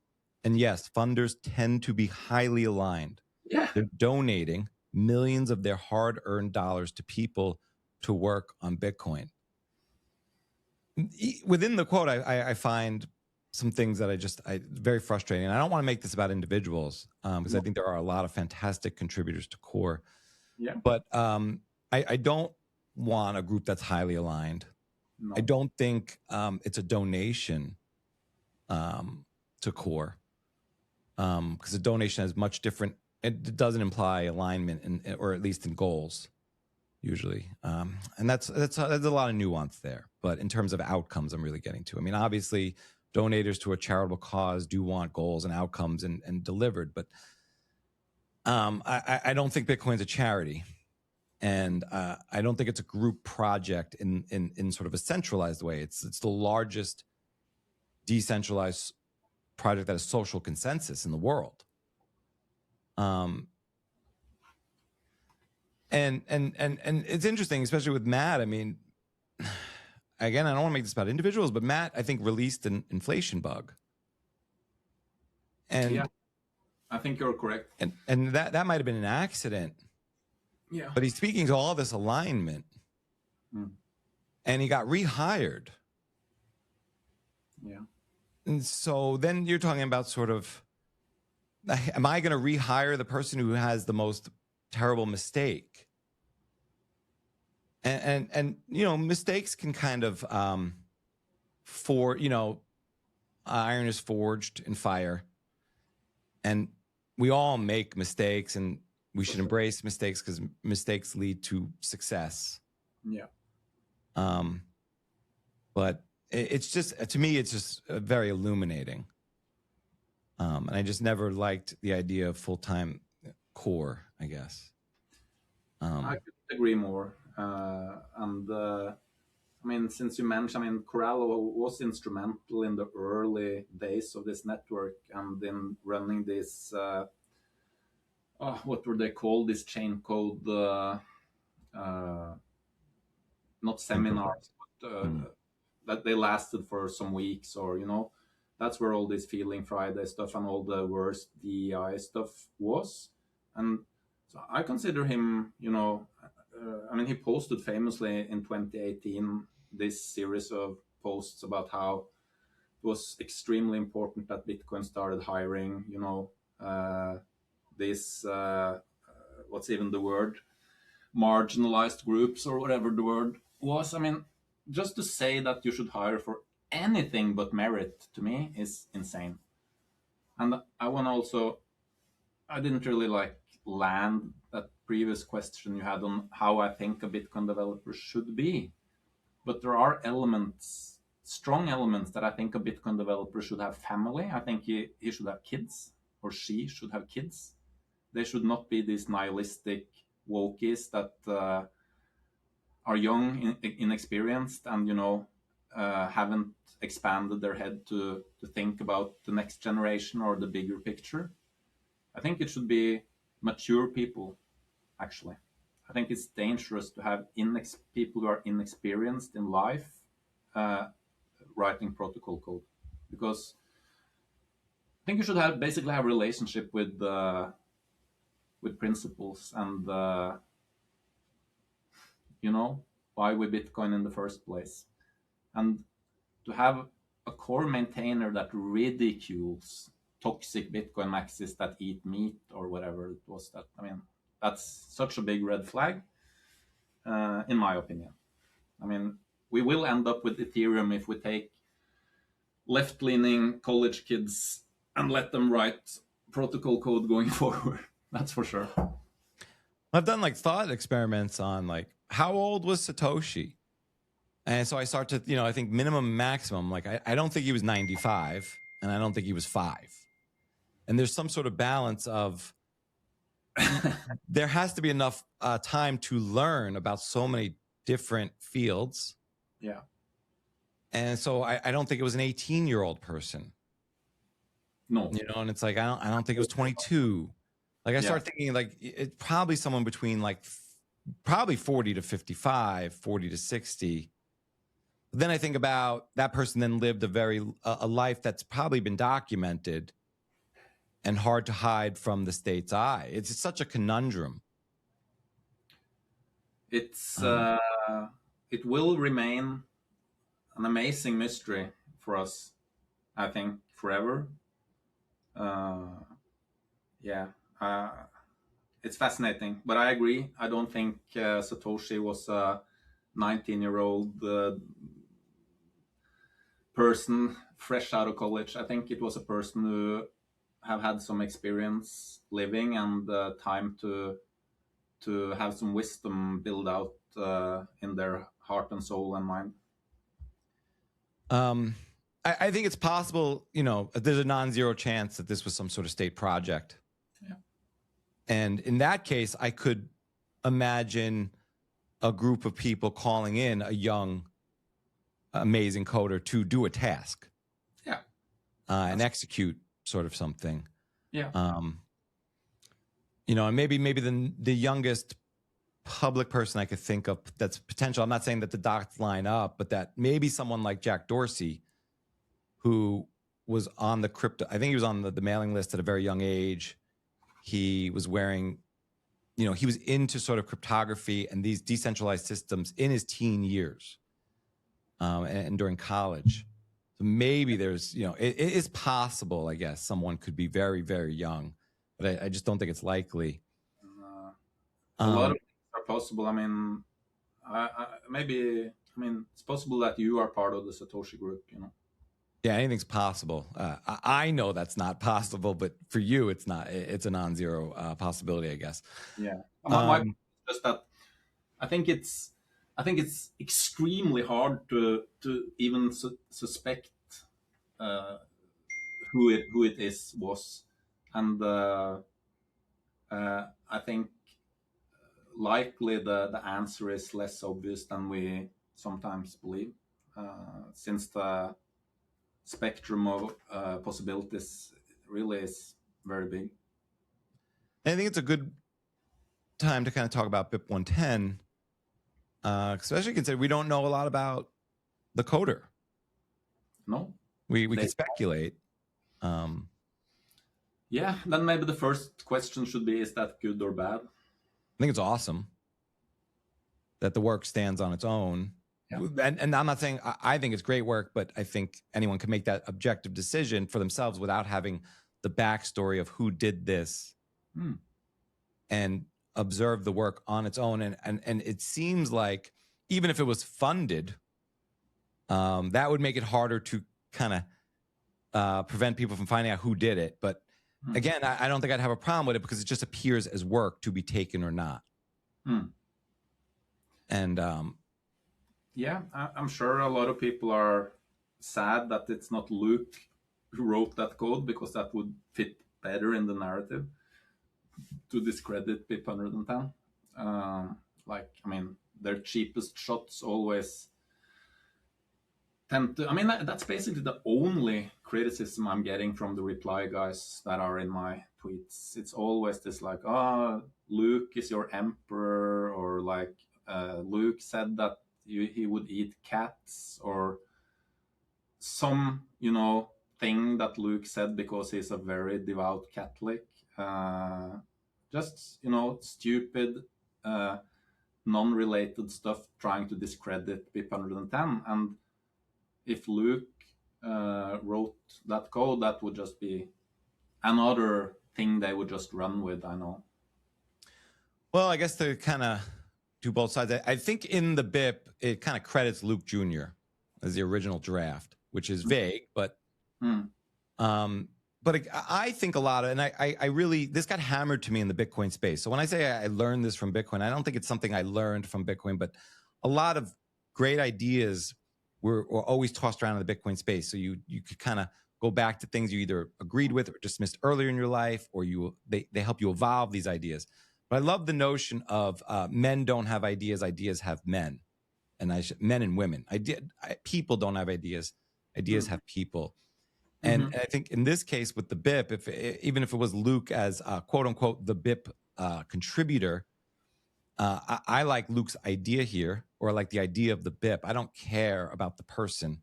And yes, funders tend to be highly aligned. Yeah. They're donating millions of their hard-earned dollars to people to work on Bitcoin. Within the quote, I find some things that I very frustrating. And I don't want to make this about individuals because I think there are a lot of fantastic contributors to Core. Yeah. But I don't want a group that's highly aligned. No. I don't think it's a donation to Core because a donation has much different. It doesn't imply alignment, or at least in goals, usually. And that's a lot of nuance there. But in terms of outcomes, I'm really getting to. I mean, obviously, donators to a charitable cause do want goals and outcomes and delivered. But I don't think Bitcoin's a charity. And I don't think it's a group project in sort of a centralized way. It's the largest decentralized project that has social consensus in the world. And it's interesting, especially with Matt. I mean, again, I don't want to make this about individuals, but Matt, I think, released an inflation bug. And yeah, I think you're correct. And that might have been an accident. Yeah. But he's speaking to all this alignment. And he got rehired. Yeah. And so then you're talking about sort of, am I going to rehire the person who has the most terrible mistake? And you know, mistakes can kind of, iron is forged in fire. And we all make mistakes, and we should embrace mistakes because mistakes lead to success. Yeah. But it's just, to me, it's just very illuminating. And I just never liked the idea of full-time Core, I guess. I could agree more. I mean, since you mentioned, Corallo was instrumental in the early days of this network and in running this, what were they called? This chain code, not seminars, but that they lasted for some weeks, or, you know, that's where all this Feeling Friday stuff and all the worst DEI stuff was. And so I consider him, you know, I mean, he posted famously in 2018 this series of posts about how it was extremely important that Bitcoin started hiring, you know, this, what's even the word, marginalized groups or whatever the word was. I mean, just to say that you should hire for anything but merit, to me, is insane. And I want to also, I didn't really land that previous question you had on how I think a Bitcoin developer should be. But there are elements, strong elements, that I think a Bitcoin developer should have family. I think he should have kids, or she should have kids. They should not be these nihilistic wokies that are young, inexperienced, and, you know, haven't expanded their head to think about the next generation or the bigger picture. I think it should be mature people, actually. I think it's dangerous to have people who are inexperienced in life writing protocol code, because I think you should basically have a relationship with principles and why we Bitcoin in the first place, and to have a core maintainer that ridicules toxic Bitcoin maxis that eat meat or whatever it was. That's such a big red flag, in my opinion. We will end up with Ethereum if we take left-leaning college kids and let them write protocol code going forward. That's for sure. I've done thought experiments on how old was Satoshi? And so I start to, I think minimum, maximum, I don't think he was 95 and I don't think he was 5. And there's some sort of balance of, there has to be enough time to learn about so many different fields. Yeah. And so I don't think it was an 18-year-old person. No. And it's I don't think it was 22. I start thinking it's probably someone between probably 40 to 55, 40 to 60. But then I think about that person then lived a life that's probably been documented and hard to hide from the state's eye. It's such a conundrum. It will remain an amazing mystery for us, I think, forever. It's fascinating, but I agree. I don't think Satoshi was a 19-year-old person fresh out of college. I think it was a person who have had some experience living and time to have some wisdom build out in their heart and soul and mind. I think it's possible, there's a non-zero chance that this was some sort of state project. Yeah. And in that case, I could imagine a group of people calling in a young, amazing coder to do a task. Yeah. And execute sort of something. Yeah. And maybe the youngest public person I could think of that's potential. I'm not saying that the dots line up, but that maybe someone like Jack Dorsey, who was on the crypto, I think he was on the mailing list at a very young age. He was wearing, he was into sort of cryptography and these decentralized systems in his teen years and during college. So maybe there's, it is possible, I guess, someone could be very, very young, but I just don't think it's likely. A lot of things are possible. It's possible that you are part of the Satoshi group, Yeah, anything's possible. I know that's not possible, but for you, it's not. It's a non-zero possibility, I guess. Yeah. My point is just that I think it's extremely hard to even suspect who it was, and I think likely the answer is less obvious than we sometimes believe, since the spectrum of possibilities really is very big. And I think it's a good time to kind of talk about BIP-110, especially considering we don't know a lot about the coder. No, we can speculate. Yeah, then maybe the first question should be: is that good or bad? I think it's awesome that the work stands on its own. Yeah. And I'm not saying I think it's great work, but I think anyone can make that objective decision for themselves without having the backstory of who did this and observe the work on its own. And it seems like even if it was funded, that would make it harder to kind of prevent people from finding out who did it. But again, I don't think I'd have a problem with it because it just appears as work to be taken or not. And yeah, I'm sure a lot of people are sad that it's not Luke who wrote that code, because that would fit better in the narrative to discredit BIP-110. Their cheapest shots always tend to... that's basically the only criticism I'm getting from the reply guys that are in my tweets, it's always this like, oh, Luke is your emperor, or like Luke said that he would eat cats, or some, thing that Luke said because he's a very devout Catholic. Just, stupid, non-related stuff trying to discredit BIP-110. And if Luke wrote that code, that would just be another thing they would just run with, I know. Well, I guess to kind of do both sides, I think in the BIP, it kind of credits Luke Jr. as the original draft, which is vague, but I think a lot of, and I really, this got hammered to me in the Bitcoin space. So when I say I learned this from Bitcoin, I don't think it's something I learned from Bitcoin, but a lot of great ideas were always tossed around in the Bitcoin space. So you could kind of go back to things you either agreed with or dismissed earlier in your life, or they help you evolve these ideas. But I love the notion of men don't have ideas, ideas have men. And men and women. People don't have ideas, ideas have people. And I think in this case with the BIP, even if it was Luke as quote unquote the BIP contributor, I like Luke's idea here, or I like the idea of the BIP. I don't care about the person,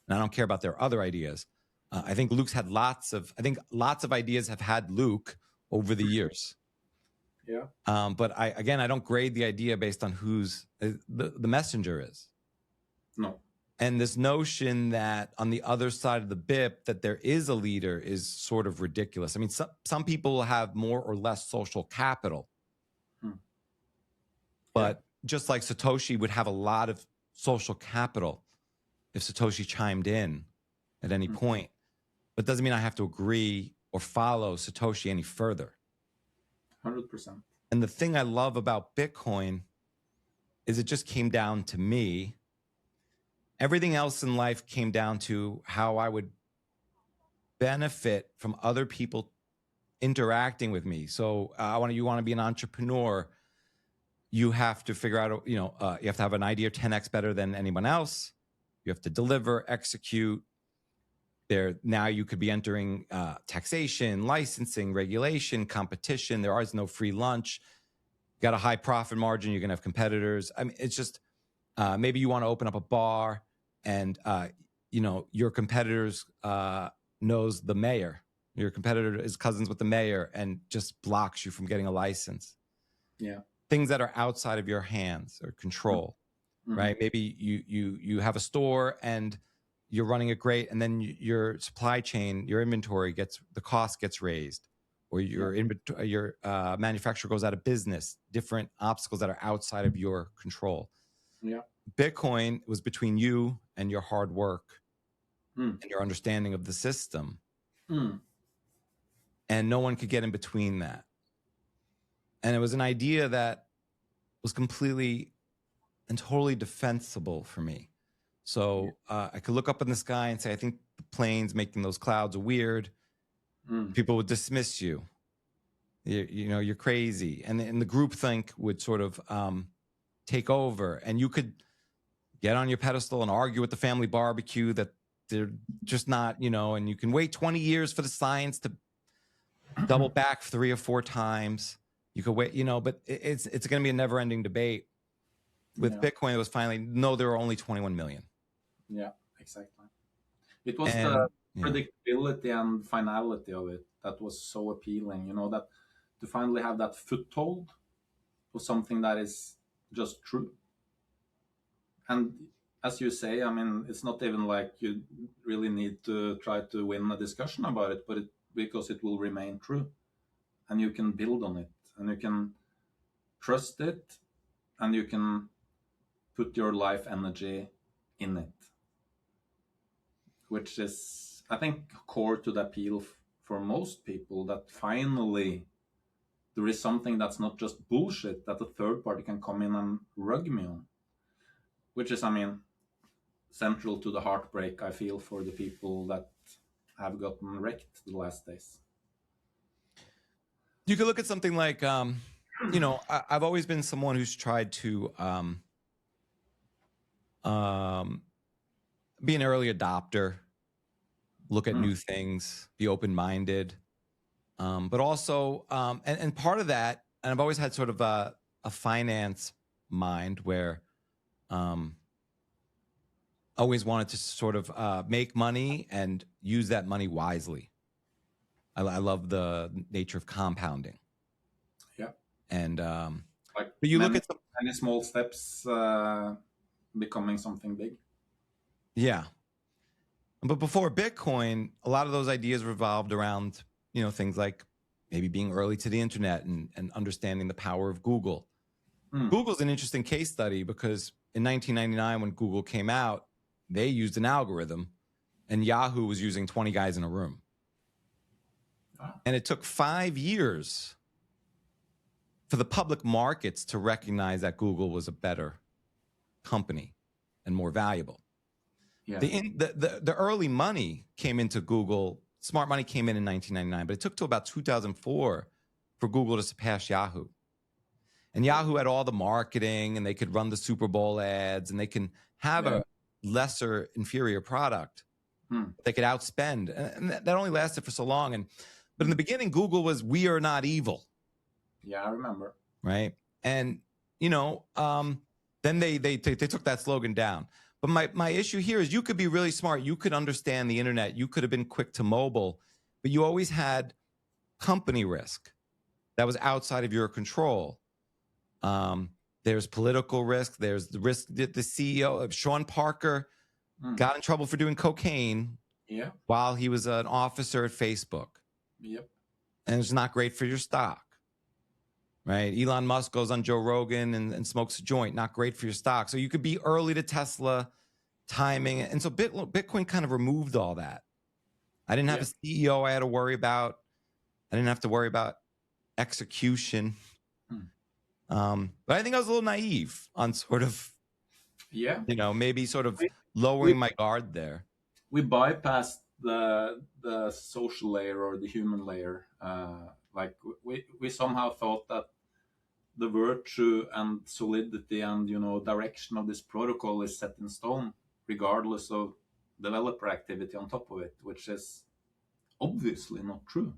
and I don't care about their other ideas. I think Luke's had lots of ideas have had Luke over the years. Yeah. But I don't grade the idea based on who's the messenger is. No. And this notion that on the other side of the BIP that there is a leader is sort of ridiculous. I mean, some people will have more or less social capital. But just like Satoshi would have a lot of social capital if Satoshi chimed in at any point. But doesn't mean I have to agree or follow Satoshi any further. 100%. And the thing I love about Bitcoin is it just came down to me. Everything else in life came down to how I would benefit from other people interacting with me. So you want to be an entrepreneur, you have to figure out, you have to have an idea 10x better than anyone else. You have to deliver, execute. Now you could be entering taxation, licensing, regulation, competition. There is no free lunch. You got a high profit margin. You're going to have competitors. I mean, it's just maybe you want to open up a bar and, your competitors knows the mayor. Your competitor is cousins with the mayor and just blocks you from getting a license. Yeah. Things that are outside of your hands or control, right? Maybe you have a store and you're running it great, and then your supply chain, your inventory the cost gets raised, or your manufacturer goes out of business. Different obstacles that are outside of your control. Yeah. Bitcoin was between you and your hard work and your understanding of the system, and no one could get in between that. And it was an idea that was completely and totally defensible for me. So I could look up in the sky and say, I think the planes making those clouds are weird. People would dismiss you. You're crazy. And the groupthink would sort of take over. And you could get on your pedestal and argue at the family barbecue that they're just not, and you can wait 20 years for the science to double back 3 or 4 times. You could wait, but it's going to be a never ending debate. With Bitcoin, it was finally, no, there are only 21 million. Yeah, exactly. It was the predictability and finality of it that was so appealing, that to finally have that foothold of something that is just true. And as you say, I mean, it's not even like you really need to try to win a discussion about it, but because it will remain true. And you can build on it, and you can trust it, and you can put your life energy in it, which is, I think, core to the appeal for most people, that finally there is something that's not just bullshit that a third party can come in and rug me on, which is, I mean, central to the heartbreak I feel for the people that have gotten wrecked the last days. You could look at something like, I've always been someone who's tried to be an early adopter, look at new things, be open-minded. But also, and part of that, and I've always had sort of a finance mind where always wanted to sort of make money and use that money wisely. I love the nature of compounding. Yeah. And Like but you look at many small steps becoming something big. Yeah. But before Bitcoin, a lot of those ideas revolved around, things like maybe being early to the internet and understanding the power of Google. Google's an interesting case study because in 1999, when Google came out, they used an algorithm and Yahoo was using 20 guys in a room. Wow. And it took 5 years for the public markets to recognize that Google was a better company and more valuable. Yeah. The early money came into Google. Smart money came in 1999, but it took till about 2004 for Google to surpass Yahoo. And Yahoo had all the marketing, and they could run the Super Bowl ads, and they can have a lesser, inferior product. They could outspend, and that only lasted for so long. But in the beginning, Google was, "We are not evil." Yeah, I remember. Right, and then they took that slogan down. But my issue here is you could be really smart. You could understand the internet. You could have been quick to mobile, but you always had company risk that was outside of your control. There's political risk. There's the risk that the CEO of Sean Parker got in trouble for doing cocaine while he was an officer at Facebook. Yep. And it's not great for your stock. Right? Elon Musk goes on Joe Rogan and smokes a joint. Not great for your stock. So you could be early to Tesla, timing. And so Bitcoin kind of removed all that. I didn't have a CEO I had to worry about. I didn't have to worry about execution. But I think I was a little naive on sort of, maybe sort of lowering my guard there. We bypassed the social layer or the human layer. Like we somehow thought that the virtue and solidity and direction of this protocol is set in stone, regardless of developer activity on top of it, which is obviously not true.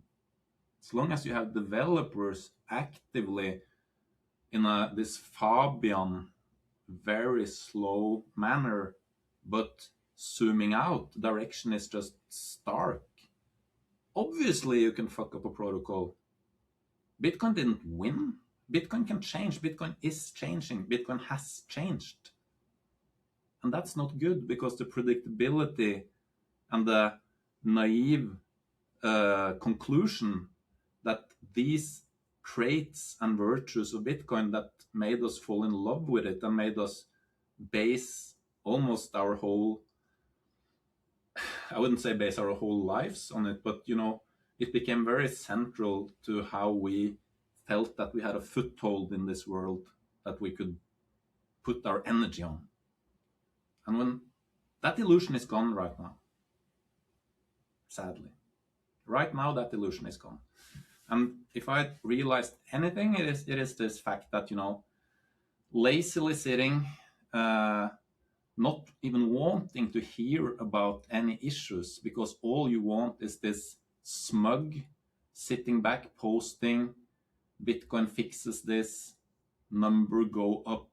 As long as you have developers actively in this Fabian, very slow manner, but zooming out, direction is just stark. Obviously, you can fuck up a protocol. Bitcoin didn't win. Bitcoin can change. Bitcoin is changing. Bitcoin has changed. And that's not good because the predictability and the naive conclusion that these traits and virtues of Bitcoin that made us fall in love with it and made us base almost our whole, I wouldn't say base our whole lives on it, but it became very central to how we felt that we had a foothold in this world that we could put our energy on. And when that illusion is gone right now, sadly, right now that illusion is gone. And if I realized anything, it is this fact that, lazily sitting, not even wanting to hear about any issues because all you want is this smug sitting back posting Bitcoin fixes this, number go up,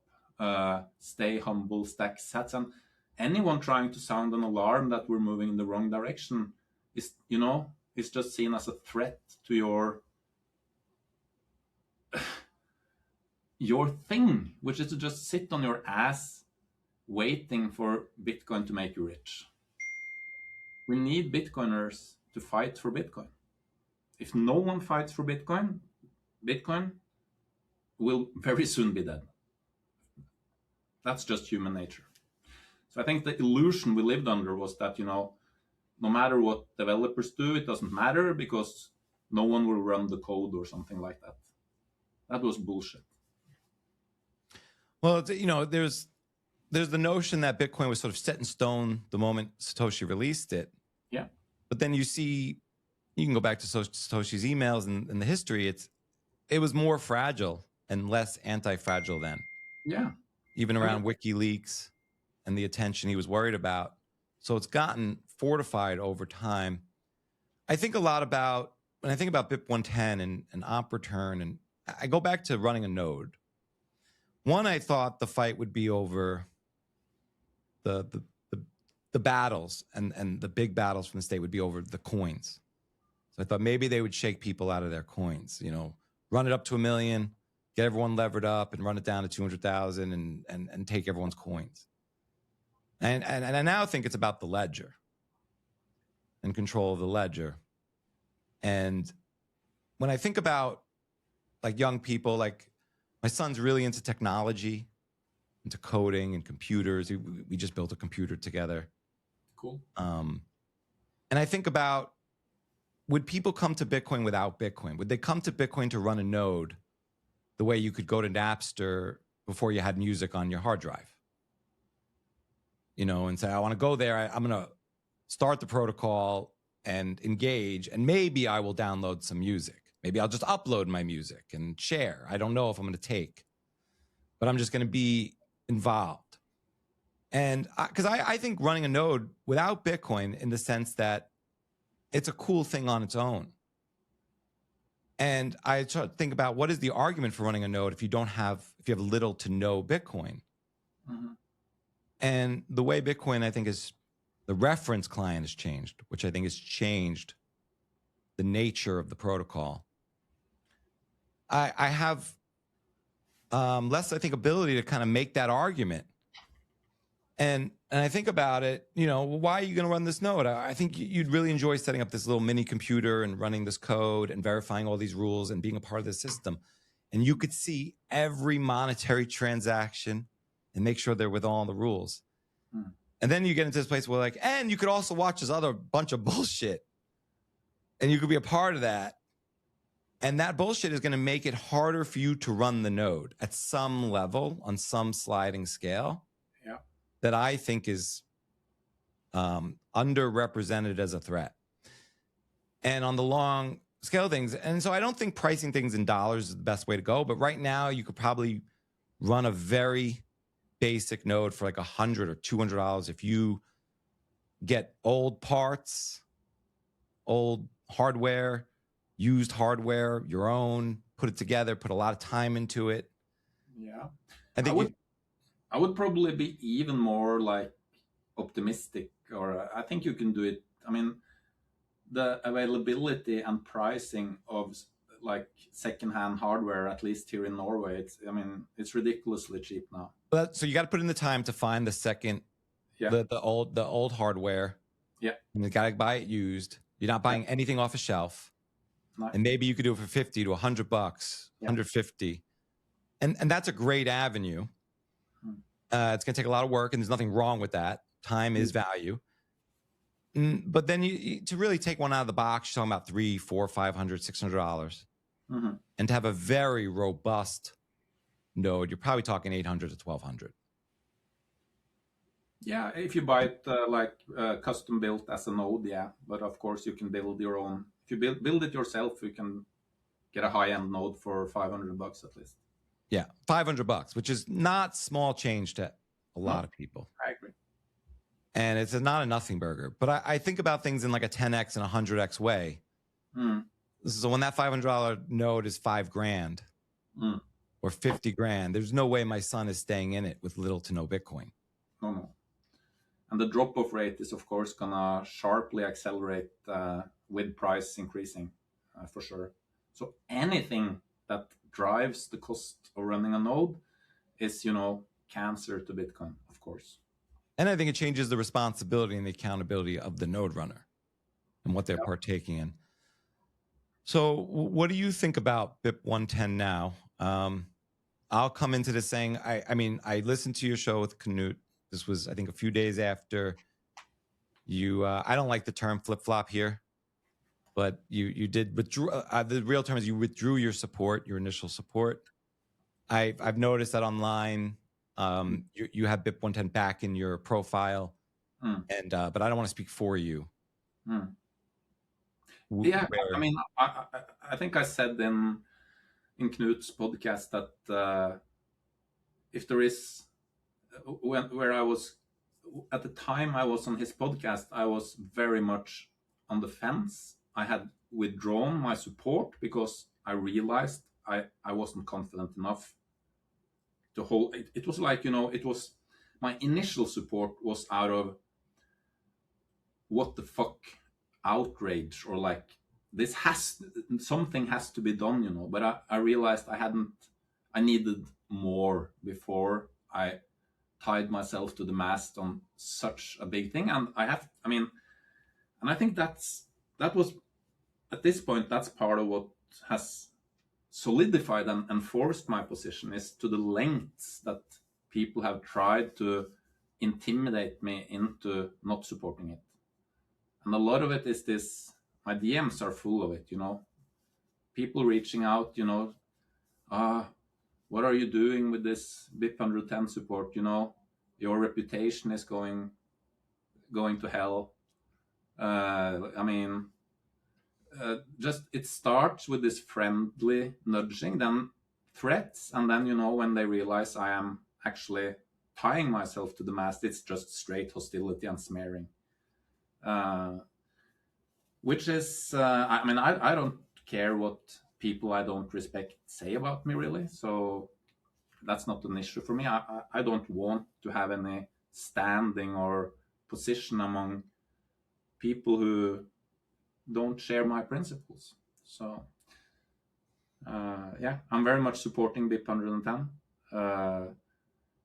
stay humble, stack sats. And anyone trying to sound an alarm that we're moving in the wrong direction is just seen as a threat to your thing, which is to just sit on your ass waiting for Bitcoin to make you rich. We need Bitcoiners to fight for Bitcoin. If no one fights for Bitcoin, Bitcoin will very soon be dead. That's just human nature. So I think the illusion we lived under was that, no matter what developers do, it doesn't matter because no one will run the code or something like that. That was bullshit. Well, there's the notion that Bitcoin was sort of set in stone the moment Satoshi released it. Yeah. But then you can go back to Satoshi's emails and the history. It was more fragile and less anti-fragile then. Yeah. Even around WikiLeaks and the attention he was worried about. So it's gotten fortified over time. I think a lot about when I think about BIP-110 and op return, and I go back to running a node, one, I thought the fight would be over the battles and the big battles from the state would be over the coins. So I thought maybe they would shake people out of their coins, you know, run it up to 1 million, get everyone levered up and run it down to 200,000 and take everyone's coins. And I now think it's about the ledger and control of the ledger. And when I think about like young people, like my son's really into technology, into coding and computers. We just built a computer together. Cool. And I think about, would people come to Bitcoin without Bitcoin? Would they come to Bitcoin to run a node the way you could go to Napster before you had music on your hard drive? You know, and say, I want to go there. I'm going to start the protocol and engage, and maybe I will download some music. Maybe I'll just upload my music and share. I don't know if I'm going to take, but I'm just going to be involved. And because I think running a node without Bitcoin, in the sense that it's a cool thing on its own. And I try to think about, what is the argument for running a node if you have little to no Bitcoin? Mm-hmm. And the way Bitcoin, I think, is the reference client has changed, which I think has changed the nature of the protocol. I have less, I think, ability to kind of make that argument. And I think about it, you know, why are you going to run this node? I think you'd really enjoy setting up this little mini computer and running this code and verifying all these rules and being a part of the system. And you could see every monetary transaction and make sure they're with all the rules. Hmm. And then you get into this place where like, and you could also watch this other bunch of bullshit. And you could be a part of that. And that bullshit is going to make it harder for you to run the node at some level, on some sliding scale. Yeah. That I think is underrepresented as a threat. And on the long scale things, and so I don't think pricing things in dollars is the best way to go, but right now you could probably run a very basic node for like $100 or $200 if you get old parts, old hardware, used hardware, your own, put it together, put a lot of time into it. Yeah. I think I would probably be even more like optimistic, or I think you can do it. I mean, the availability and pricing of like secondhand hardware, at least here in Norway, it's ridiculously cheap now. But so you got to put in the time to find the second, the old hardware. Yeah. And you got to buy it used. You're not buying anything off a shelf. Nice. And maybe you could do it for $50 to $100, $150. And that's a great avenue. It's going to take a lot of work, and there's nothing wrong with that. Time is value. But then you to really take one out of the box, you're talking about $300, $400, $500, $600. Mm-hmm. And to have a very robust node, you're probably talking $800 to $1,200. Yeah, if you buy it custom built as a node, yeah. But of course, you can build your own. If you build it yourself, you can get a high-end node for $500 at least. Yeah, $500, which is not small change to a lot of people. I agree. And it's not a nothing burger. But I think about things in like a 10x and 100x way. So when that $500 node is $5,000 or $50,000, there's no way my son is staying in it with little to no Bitcoin. No. And the drop-off rate is, of course, gonna sharply accelerate with price increasing, for sure. So anything that drives the cost of running a node is, cancer to Bitcoin, of course. And I think it changes the responsibility and the accountability of the node runner and what they're partaking in. So what do you think about BIP-110 now? I'll come into this saying, I listened to your show with Knut. This was, I think, a few days after you, I don't like the term flip-flop here, but you did withdraw, the real term is you withdrew your support, your initial support. I've noticed that online, you have BIP-110 back in your profile, and but I don't want to speak for you. Yeah, I think I said in Knut's podcast that if there is, where I was at the time I was on his podcast, I was very much on the fence. I had withdrawn my support because I realized I wasn't confident enough to hold it. It was like, it was my initial support was out of what the fuck outrage, or like something has to be done, but I realized I needed more before I tied myself to the mast on such a big thing. And I think that was, at this point, that's part of what has solidified and enforced my position, is to the lengths that people have tried to intimidate me into not supporting it. And a lot of it is this, my DMs are full of it, people reaching out, what are you doing with this BIP-110 support? Your reputation is going to hell. Just it starts with this friendly nudging, then threats, and then when they realize I am actually tying myself to the mast, it's just straight hostility and smearing, which is I don't care what people I don't respect say about me, really, so that's not an issue for me. I don't want to have any standing or position among people who don't share my principles. So I'm very much supporting BIP-110.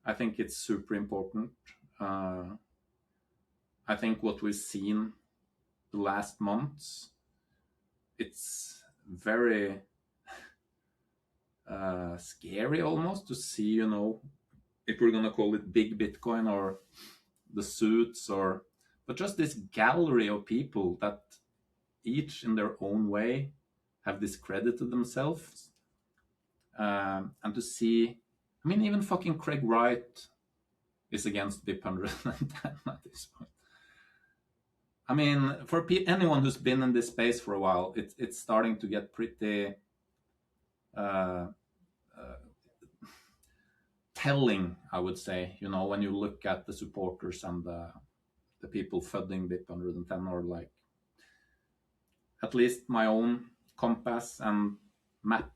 I think it's super important. I think what we've seen the last months, it's very scary almost to see, if we're gonna call it big Bitcoin or the suits, but just this gallery of people that each in their own way have discredited themselves, and to see, even fucking Craig Wright is against BIP-110 at this point. For anyone who's been in this space for a while, it's starting to get pretty telling, I would say, when you look at the supporters and the people funding BIP-110, or like at least my own compass and map,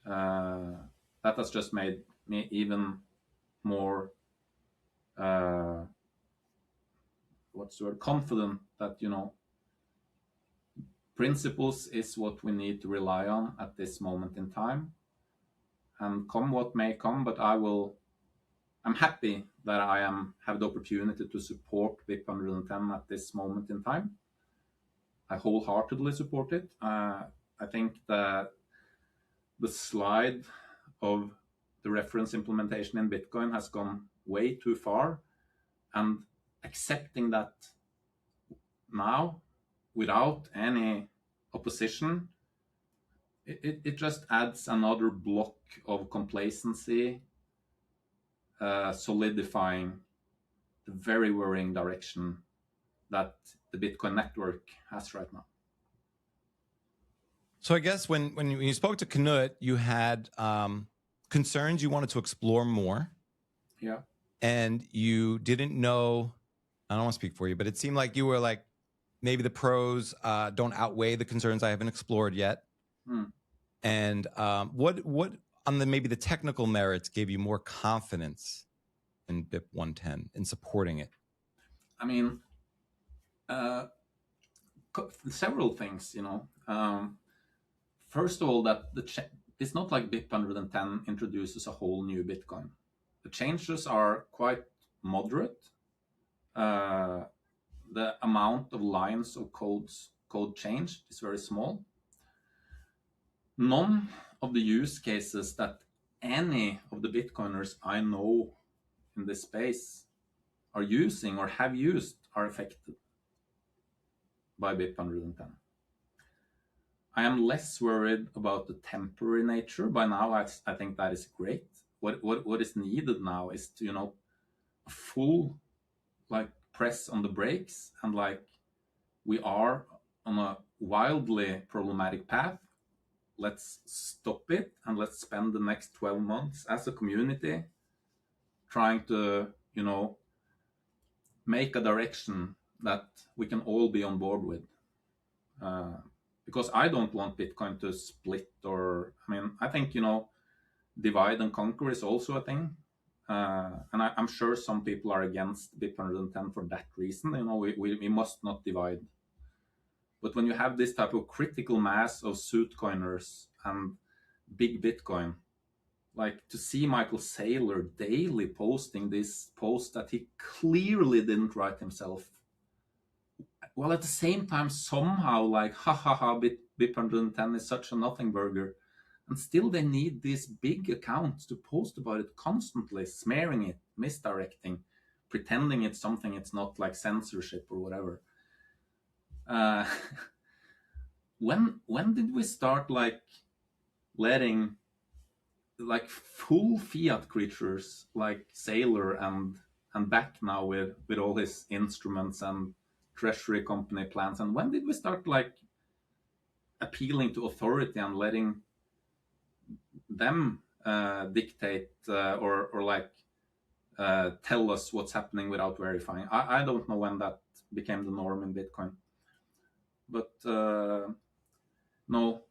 that has just made me even more confident that principles is what we need to rely on at this moment in time, and come what may come. But I'm happy that I have the opportunity to support BIP-110 at this moment in time. I wholeheartedly support it. I think that the slide of the reference implementation in Bitcoin has gone way too far, and accepting that now without any opposition, it just adds another block of complacency, solidifying the very worrying direction that the Bitcoin network has right now. So I guess when you spoke to Knut, you had concerns you wanted to explore more. Yeah. And you didn't know, I don't want to speak for you, but it seemed like you were like, maybe the pros don't outweigh the concerns I haven't explored yet. And what on maybe the technical merits gave you more confidence in BIP-110 in supporting it? Several things, first of all, that it's not like BIP-110 introduces a whole new Bitcoin. The changes are quite moderate. The amount of lines of code changed is very small. None of the use cases that any of the Bitcoiners I know in this space are using or have used are affected by BIP-110. I am less worried about the temporary nature. By now, I think that is great. What is needed now is to, a full press on the brakes, and we are on a wildly problematic path. Let's stop it, and let's spend the next 12 months as a community trying to, make a direction that we can all be on board with. because I don't want Bitcoin to split, or I mean, I think, you know, divide and conquer is also a thing. And I'm sure some people are against BIP-110 for that reason. You know, we must not divide. But when you have this type of critical mass of suit coiners and big Bitcoin, like to see Michael Saylor daily posting this post that he clearly didn't write himself, while at the same time somehow like, BIP-110 is such a nothing burger. And still they need these big accounts to post about it constantly, smearing it, misdirecting, pretending it's something it's not, like censorship or whatever. When did we start like letting like full fiat creatures like Sailor and back now with all his instruments and treasury company plans? And when did we start like appealing to authority and letting them dictate or like tell us what's happening without verifying? I don't know when that became the norm in Bitcoin, but no.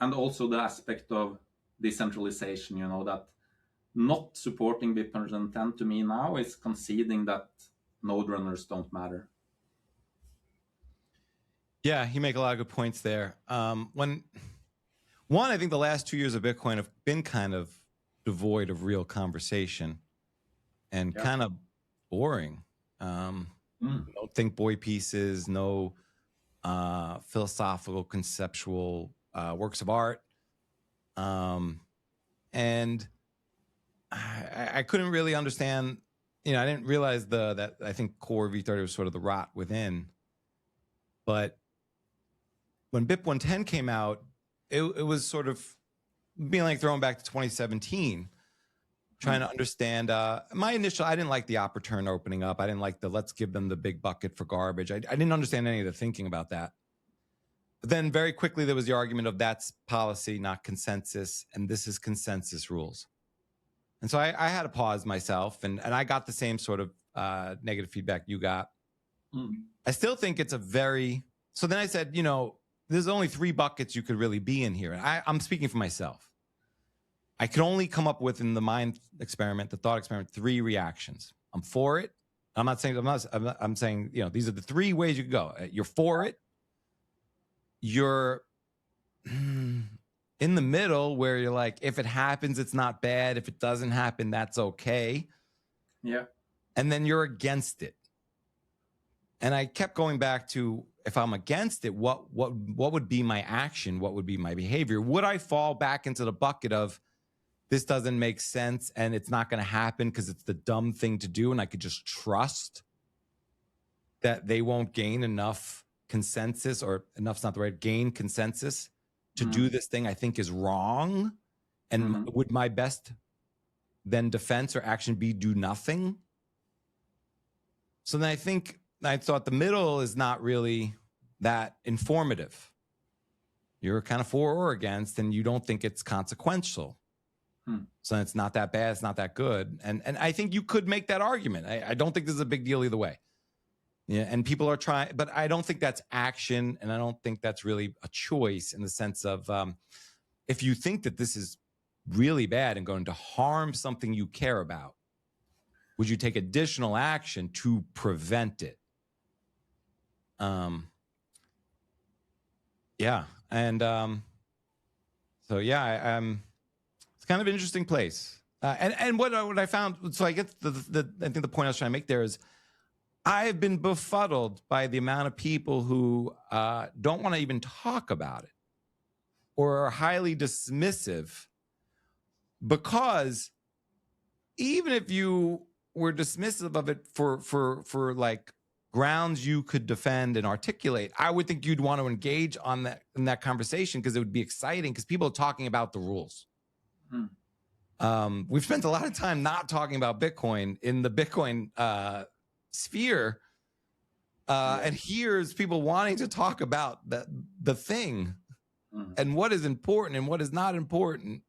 And also the aspect of decentralization, you know, that not supporting BIP-110 to me now is conceding that node runners don't matter. Yeah, you make a lot of good points there. I think the last 2 years of Bitcoin have been kind of devoid of real conversation and kind of boring. No think boy pieces, no philosophical, conceptual works of art. And I couldn't really understand, you know, I didn't realize that I think core V30 was sort of the rot within. But when BIP-110 came out, it was sort of being like thrown back to 2017, trying to understand. I didn't like the opportune opening up. I didn't like the let's give them the big bucket for garbage. I didn't understand any of the thinking about that. But then very quickly, there was the argument of that's policy, not consensus, and this is consensus rules. And so I had to pause myself, and I got the same sort of negative feedback you got. I still think it's so then I said, you know, there's only 3 buckets you could really be in here. And I'm speaking for myself. I could only come up with in the mind experiment, the thought experiment, 3 reactions. I'm for it. I'm saying, you know, these are the 3 ways you could go. You're for it. You're in the middle where you're like, if it happens, it's not bad. If it doesn't happen, that's okay. Yeah. And then you're against it. And I kept going back to, if I'm against it, what would be my action? What would be my behavior? Would I fall back into the bucket of this doesn't make sense and it's not going to happen because it's the dumb thing to do, and I could just trust that they won't gain enough consensus, or enough's not the right, gain consensus to do this thing I think is wrong? And would my best then defense or action be do nothing? So then I thought the middle is not really that informative. You're kind of for or against, and you don't think it's consequential. So it's not that bad, it's not that good. And I think you could make that argument. I don't think this is a big deal either way. Yeah, and people are trying, but I don't think that's action, and I don't think that's really a choice in the sense of if you think that this is really bad and going to harm something you care about, would you take additional action to prevent it? Yeah, and so yeah, it's kind of an interesting place. And what I found, so I guess I think the point I was trying to make there is, I've been befuddled by the amount of people who don't want to even talk about it or are highly dismissive, because even if you were dismissive of it for like grounds you could defend and articulate, I would think you'd want to engage on that in that conversation, because it would be exciting, because people are talking about the rules. We've spent a lot of time not talking about Bitcoin in the Bitcoin sphere, and here's people wanting to talk about the thing and what is important and what is not important,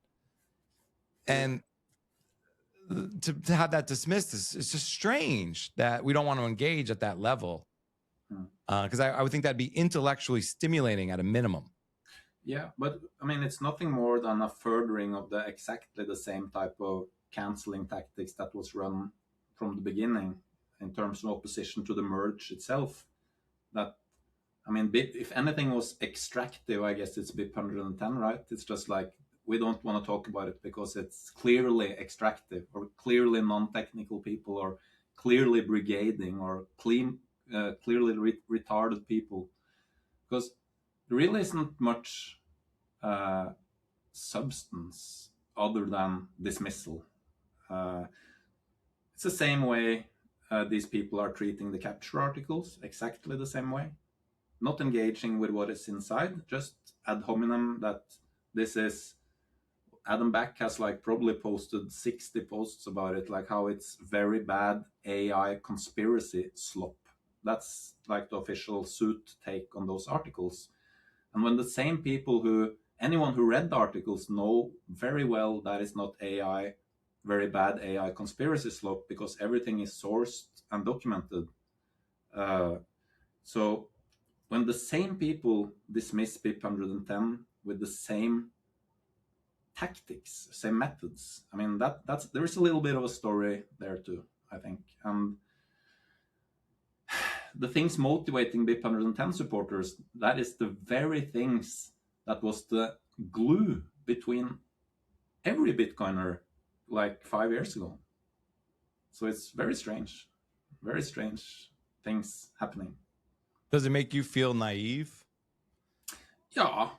and to have that dismissed is just strange that we don't want to engage at that level. Because I would think that'd be intellectually stimulating at a minimum. Yeah, but I mean, it's nothing more than a furthering of exactly the same type of canceling tactics that was run from the beginning in terms of opposition to the merge itself. That, I mean, if anything was extractive, I guess it's BIP-110, right? It's just like, we don't want to talk about it because it's clearly extractive, or clearly non-technical people, or clearly brigading, or clearly retarded people. Because there really isn't much substance other than dismissal. It's the same way these people are treating the capture articles, exactly the same way. Not engaging with what is inside, just ad hominem that this is... Adam Back has like probably posted 60 posts about it, like how it's very bad AI conspiracy slop. That's like the official suit take on those articles. And when the same people anyone who read the articles know very well that it's not AI, very bad AI conspiracy slop, because everything is sourced and documented. So when the same people dismiss BIP-110 with the same tactics, same methods, I mean, that's there is a little bit of a story there too, I think. And the things motivating BIP-110 supporters, that is the very things that was the glue between every Bitcoiner like 5 years ago. So it's very strange things happening. Does it make you feel naive? Yeah,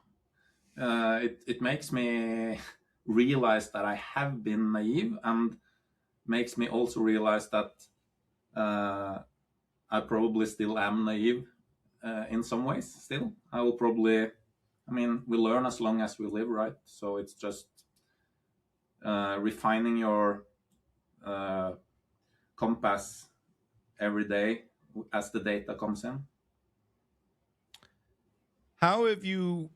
it makes me realize that I have been naive, and makes me also realize that I probably still am naive in some ways still. I will probably, I mean, we learn as long as we live, right? So it's just refining your compass every day as the data comes in. How have you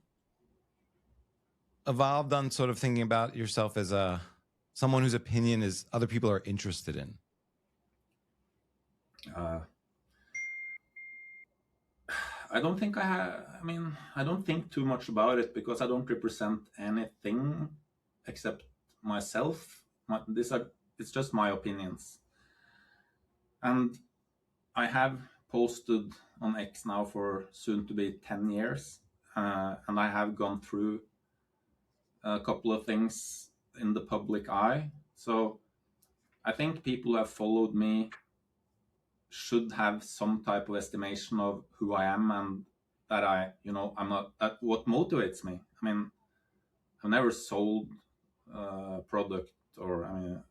evolved on sort of thinking about yourself as someone whose opinion is other people are interested in? I don't think I don't think too much about it, because I don't represent anything except myself. It's just my opinions. And I have posted on X now for soon to be 10 years. And I have gone through a couple of things in the public eye. So I think people who have followed me should have some type of estimation of who I am, and that I'm not, that what motivates me. I mean, I've never sold a product, or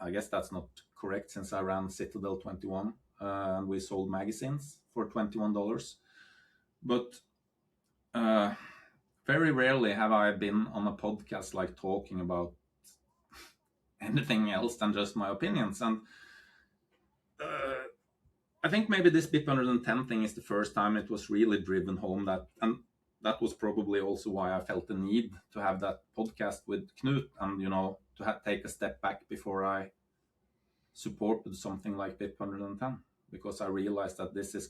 I guess that's not correct, since I ran Citadel 21 and we sold magazines for $21. But very rarely have I been on a podcast like talking about anything else than just my opinions. And I think maybe this BIP-110 thing is the first time it was really driven home, that, and that was probably also why I felt the need to have that podcast with Knut, and to take a step back before I supported something like BIP-110, because I realized that this is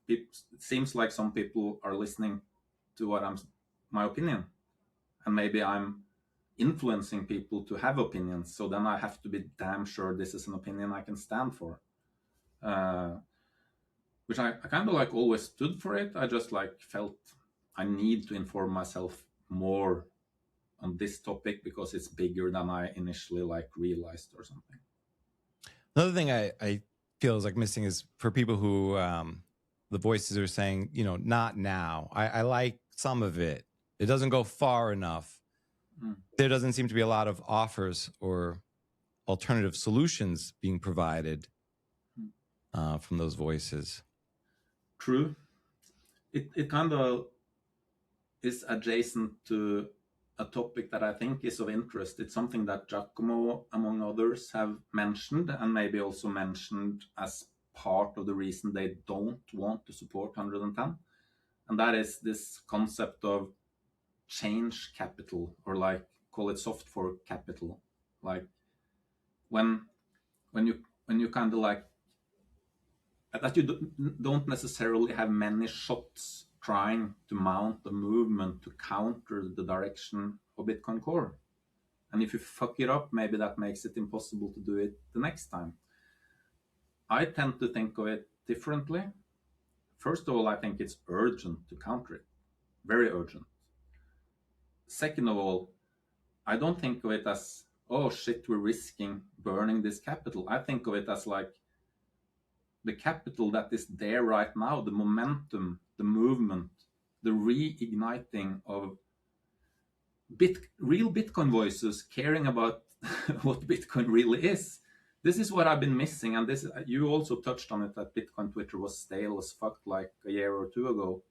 it seems like some people are listening to my opinion, and maybe I'm influencing people to have opinions, so then I have to be damn sure this is an opinion I can stand for. Which I kind of like always stood for it. I just like felt I need to inform myself more on this topic because it's bigger than I initially like realized or something. Another thing I feel is like missing is for people who the voices are saying, not now. I like some of it. It doesn't go far enough. There doesn't seem to be a lot of offers or alternative solutions being provided from those voices. True. It kind of is adjacent to a topic that I think is of interest. It's something that Giacomo, among others, have mentioned, and maybe also mentioned as part of the reason they don't want to support 110. And that is this concept of change capital, or like call it soft fork capital. Like when you kind of like that you don't necessarily have many shots trying to mount the movement to counter the direction of Bitcoin Core. And if you fuck it up, maybe that makes it impossible to do it the next time. I tend to think of it differently. First of all, I think it's urgent to counter it. Very urgent. Second of all, I don't think of it as, oh shit, we're risking burning this capital. I think of it as like the capital that is there right now, the momentum, the movement, the reigniting of real Bitcoin voices caring about what Bitcoin really is. This is what I've been missing, and this you also touched on it, that Bitcoin Twitter was stale as fuck like a year or two ago.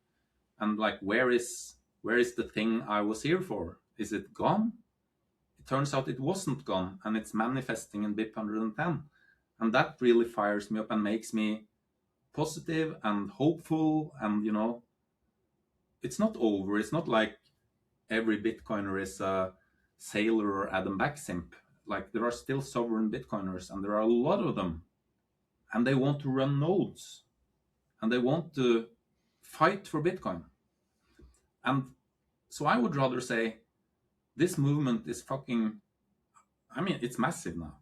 And like, where is the thing I was here for? Is it gone? It turns out it wasn't gone, and it's manifesting in BIP-110. And that really fires me up and makes me positive and hopeful. And, you know, it's not over. It's not like every Bitcoiner is a Sailor or Adam Backsimp. Like, there are still sovereign Bitcoiners, and there are a lot of them. And they want to run nodes. And they want to fight for Bitcoin. And so I would rather say this movement is fucking, I mean, it's massive now.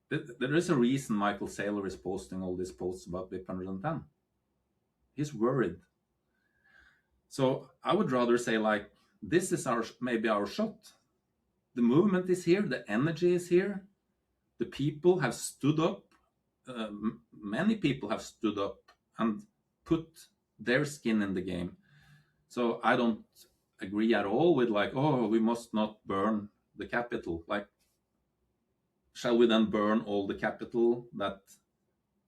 There is a reason Michael Saylor is posting all these posts about BIP-110. He's worried. So I would rather say, like, this is maybe our shot. The movement is here, the energy is here, the people have stood up, many people have stood up and put their skin in the game. So I don't agree at all with like, oh, we must not burn the capital. Like, shall we then burn all the capital that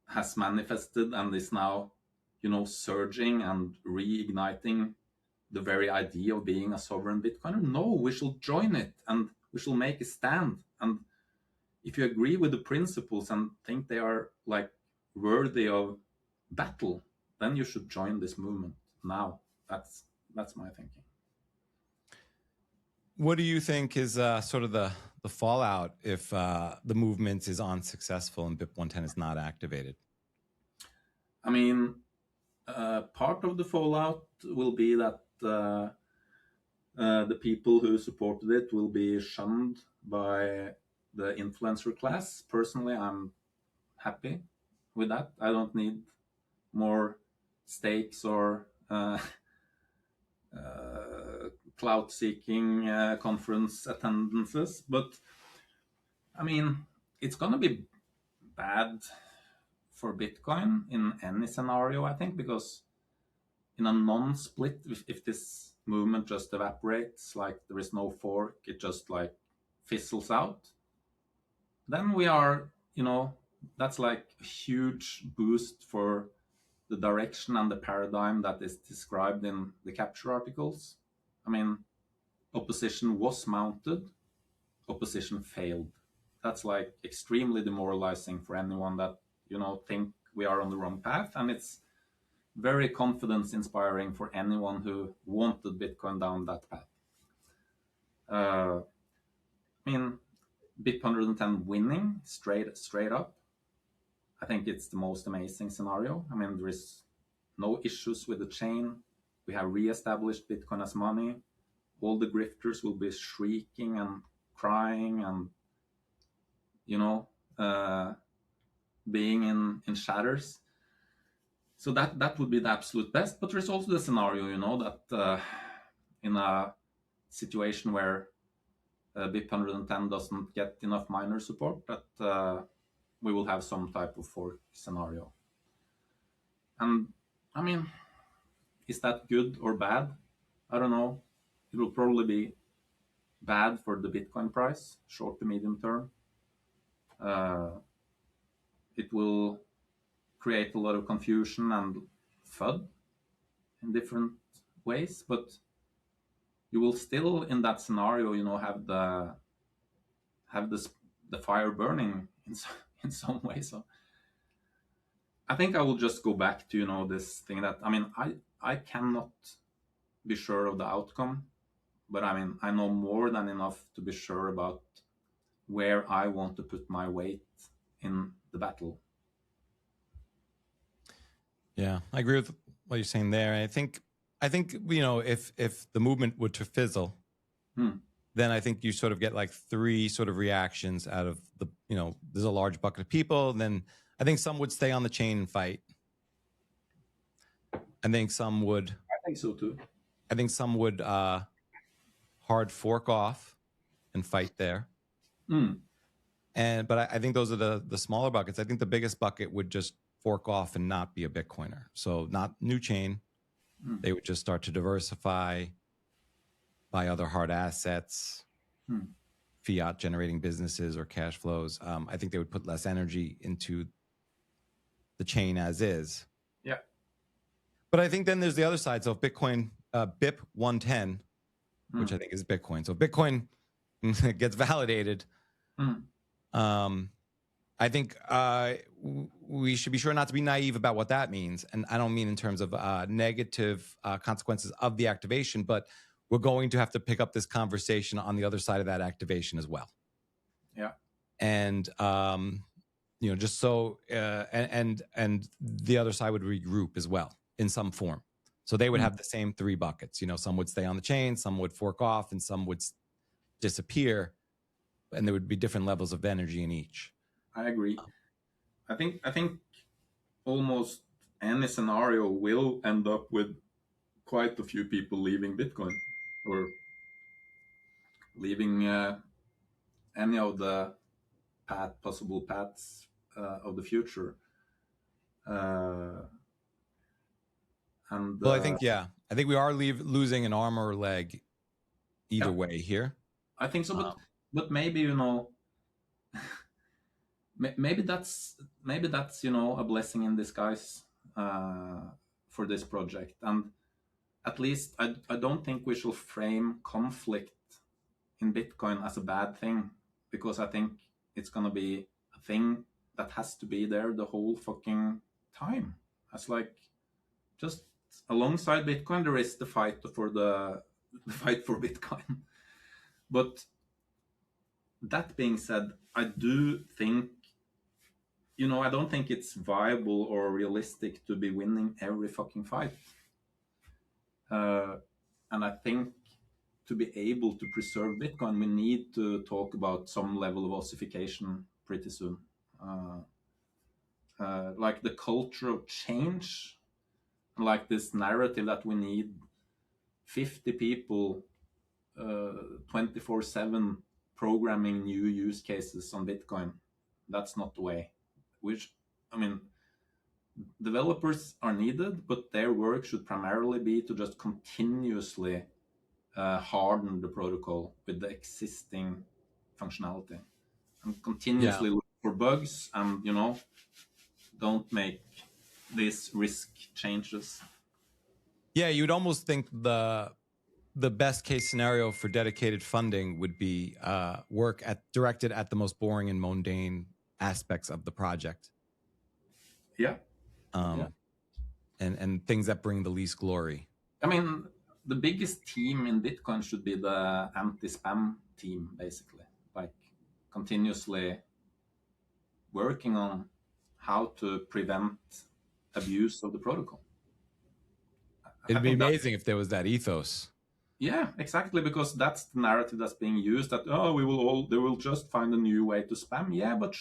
has manifested and is now, you know, surging and reigniting the very idea of being a sovereign Bitcoiner? No, we shall join it and we shall make a stand. And if you agree with the principles and think they are like worthy of battle, then you should join this movement now. That's my thinking. What do you think is sort of the fallout if the movement is unsuccessful and BIP-110 is not activated? I mean, part of the fallout will be that the people who supported it will be shunned by the influencer class. Personally, I'm happy with that. I don't need more stakes or clout-seeking conference attendances. But, I mean, it's going to be bad for Bitcoin in any scenario, I think, because in a non-split, if this movement just evaporates, like there is no fork, it just like fizzles out, then we are, you know, that's like a huge boost for the direction and the paradigm that is described in the capture articles. I mean, opposition was mounted, opposition failed. That's like extremely demoralizing for anyone that, you know, think we are on the wrong path. And it's very confidence inspiring for anyone who wanted Bitcoin down that path. I mean, BIP-110 winning straight up, I think it's the most amazing scenario. I mean, there is no issues with the chain. We have re-established Bitcoin as money. All the grifters will be shrieking and crying and, you know, being in shatters. So that would be the absolute best. But there's also the scenario, you know, that in a situation where BIP-110 doesn't get enough miner support, that we will have some type of fork scenario. And I mean, is that good or bad? I don't know. It will probably be bad for the Bitcoin price, short to medium term. It will create a lot of confusion and FUD in different ways, but you will still, in that scenario, you know, have the fire burning in some way. So I think I will just go back to, you know, this thing that, I mean, I cannot be sure of the outcome, but I mean, I know more than enough to be sure about where I want to put my weight in the battle. Yeah, I agree with what you're saying there. I think if the movement were to fizzle, then I think you sort of get like three sort of reactions out of the, there's a large bucket of people. Then I think some would stay on the chain and fight. I think some would. I think so too. I think some would hard fork off and fight there. But I think those are the smaller buckets. I think the biggest bucket would just fork off and not be a Bitcoiner. So not new chain. They would just start to diversify, buy other hard assets, fiat generating businesses or cash flows. I think they would put less energy into the chain as is. Yeah. But I think then there's the other side. So if Bitcoin, BIP-110, which I think is Bitcoin. So if Bitcoin gets validated, I think we should be sure not to be naive about what that means. And I don't mean in terms of negative consequences of the activation, but we're going to have to pick up this conversation on the other side of that activation as well. Yeah. And, just so, and the other side would regroup as well in some form. So they would have the same three buckets. Some would stay on the chain, some would fork off, and some would disappear. And there would be different levels of energy in each. I agree. I think almost any scenario will end up with quite a few people leaving Bitcoin or leaving any of the possible paths of the future. Well, I think we are losing an arm or a leg either way here. I think so, but maybe maybe that's a blessing in disguise for this project. And at least I don't think we shall frame conflict in Bitcoin as a bad thing, because I think it's gonna be a thing that has to be there the whole fucking time. As like just alongside Bitcoin, there is the fight for the fight for Bitcoin. But that being said, I do think, I don't think it's viable or realistic to be winning every fucking fight. And I think to be able to preserve Bitcoin, we need to talk about some level of ossification pretty soon. Like the culture of change, like this narrative that we need 50 people 24/7 programming new use cases on Bitcoin. That's not the way. Developers are needed, but their work should primarily be to just continuously harden the protocol with the existing functionality and continuously look for bugs and, don't make these risk changes. Yeah, you'd almost think the best case scenario for dedicated funding would be work directed at the most boring and mundane aspects of the project. Yeah. And things that bring the least glory. The biggest team in Bitcoin should be the anti-spam team, basically. Like continuously working on how to prevent abuse of the protocol. It'd be amazing if there was that ethos. Yeah, exactly, because that's the narrative that's being used, that they will just find a new way to spam. Yeah, but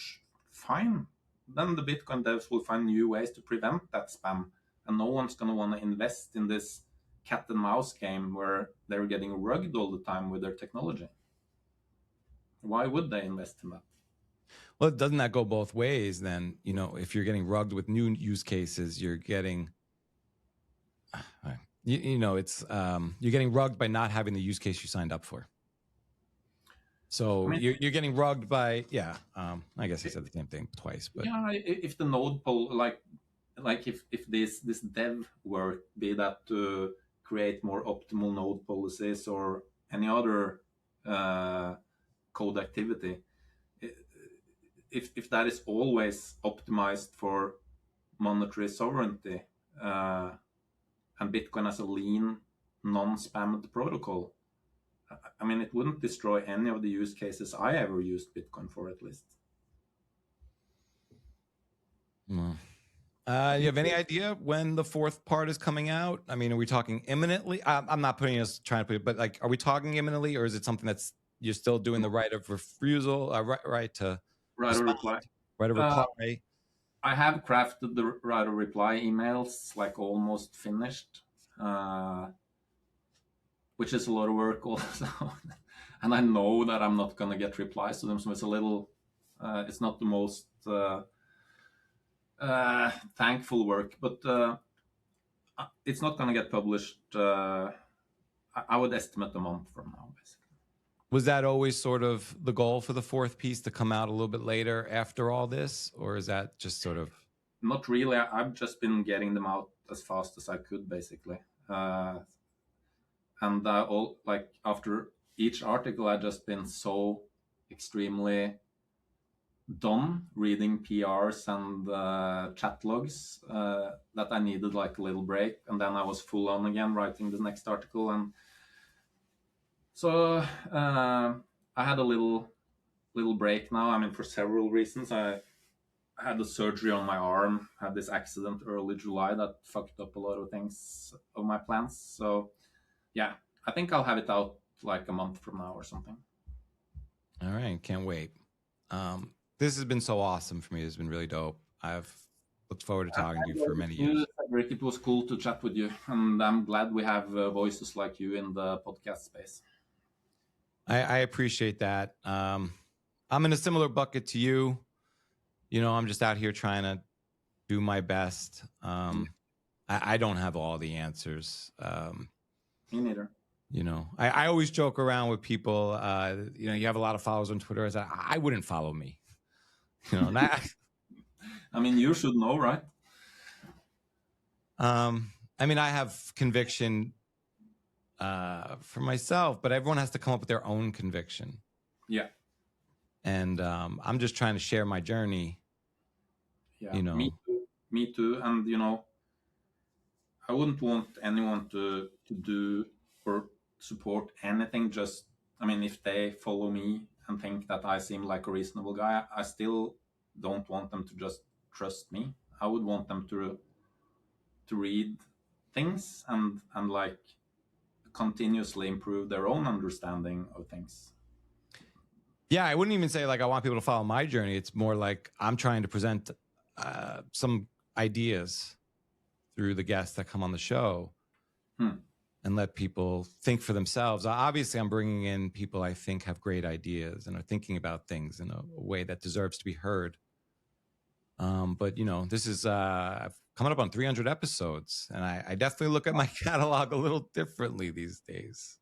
fine. Then the Bitcoin devs will find new ways to prevent that spam, and no one's going to want to invest in this cat and mouse game where they're getting rugged all the time with their technology. Why would they invest in that? Well, doesn't that go both ways then? If you're getting rugged with new use cases, you're getting you're getting rugged by not having the use case you signed up for. So you're getting rugged by, I guess I said the same thing twice, but yeah, if the node poll, like if this dev work, be that to create more optimal node policies or any other code activity, if that is always optimized for monetary sovereignty and Bitcoin as a lean, non-spammed protocol, it wouldn't destroy any of the use cases I ever used Bitcoin for, at least. Well, You have any idea when the fourth part is coming out? I mean, are we talking imminently? I'm not putting us trying to put it, but like, are we talking imminently, or is it something that's you're still doing the right of refusal, right to Right of reply. right of reply? I have crafted the right of reply emails, like almost finished, which is a lot of work also. And I know that I'm not gonna get replies to them, so it's a little, it's not the most thankful work, but it's not gonna get published. I would estimate a month from now, basically. Was that always sort of the goal for the fourth piece to come out a little bit later after all this, or is that just sort of? Not really. I've just been getting them out as fast as I could, basically. And all like after each article, I've just been so extremely done reading PRs and chat logs that I needed like a little break, and then I was full on again writing the next article. And so I had a little break now. I mean, for several reasons. I had a surgery on my arm, had this accident early July that fucked up a lot of things of my plans. So yeah, I think I'll have it out like a month from now or something. All right, can't wait. This has been so awesome for me. It's been really dope. I've looked forward to talking to you for many years. Rick, it was cool to chat with you, and I'm glad we have voices like you in the podcast space. I appreciate that. I'm in a similar bucket to you. You know, I'm just out here trying to do my best. I don't have all the answers. Me neither. You know, I always joke around with people. You know, you have a lot of followers on Twitter. I wouldn't follow me. You know, I mean, you should know, right? I mean, I have conviction for myself, but everyone has to come up with their own conviction. Yeah. And I'm just trying to share my journey. Yeah. You know, me too. And you know, I wouldn't want anyone to do or support anything. Just, I mean, if they follow me and think that I seem like a reasonable guy, I still don't want them to just trust me. I would want them to read things and like continuously improve their own understanding of things. Yeah, I wouldn't even say like I want people to follow my journey. It's more like I'm trying to present some ideas through the guests that come on the show and let people think for themselves. Obviously, I'm bringing in people I think have great ideas and are thinking about things in a way that deserves to be heard. But, you know, this is coming up on 300 episodes, and I definitely look at my catalog a little differently these days.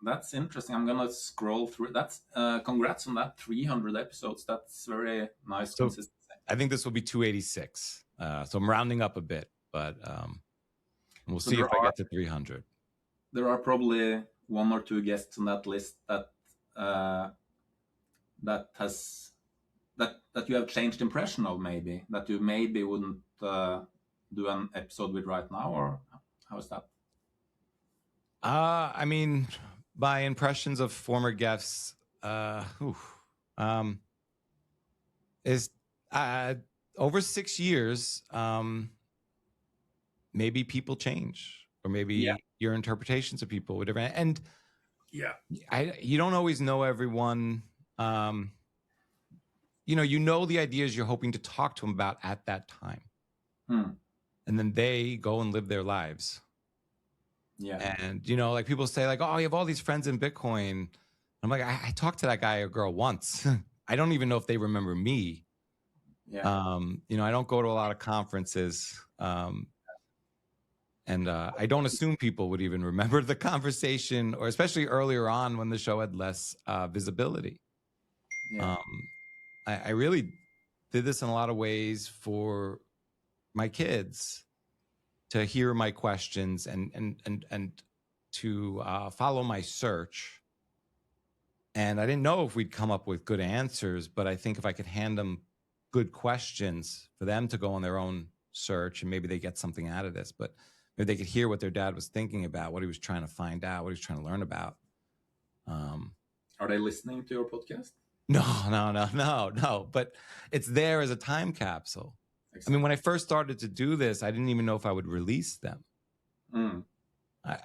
That's interesting. I'm gonna scroll through. That's congrats on that 300 episodes. That's very nice. So I think this will be 286. So I'm rounding up a bit, but we'll see if I get to 300. There are probably one or two guests on that list that you have changed impression of, maybe that you maybe wouldn't do an episode with right now, or how is that? I mean, my impressions of former guests is over 6 years. Maybe people change, or maybe your interpretations of people, whatever. And you don't always know everyone. You know the ideas you're hoping to talk to them about at that time, and then they go and live their lives. Yeah. And, you know, like people say like, oh, you have all these friends in Bitcoin. I'm like, I talked to that guy or girl once. I don't even know if they remember me. Yeah. You know, I don't go to a lot of conferences. And I don't assume people would even remember the conversation, or especially earlier on when the show had less visibility. Yeah. I really did this in a lot of ways for my kids to hear my questions and to follow my search. And I didn't know if we'd come up with good answers, but I think if I could hand them good questions for them to go on their own search, and maybe they get something out of this, but maybe they could hear what their dad was thinking about, what he was trying to find out, what he was trying to learn about. Are they listening to your podcast? No. But it's there as a time capsule. I mean, when I first started to do this, I didn't even know if I would release them.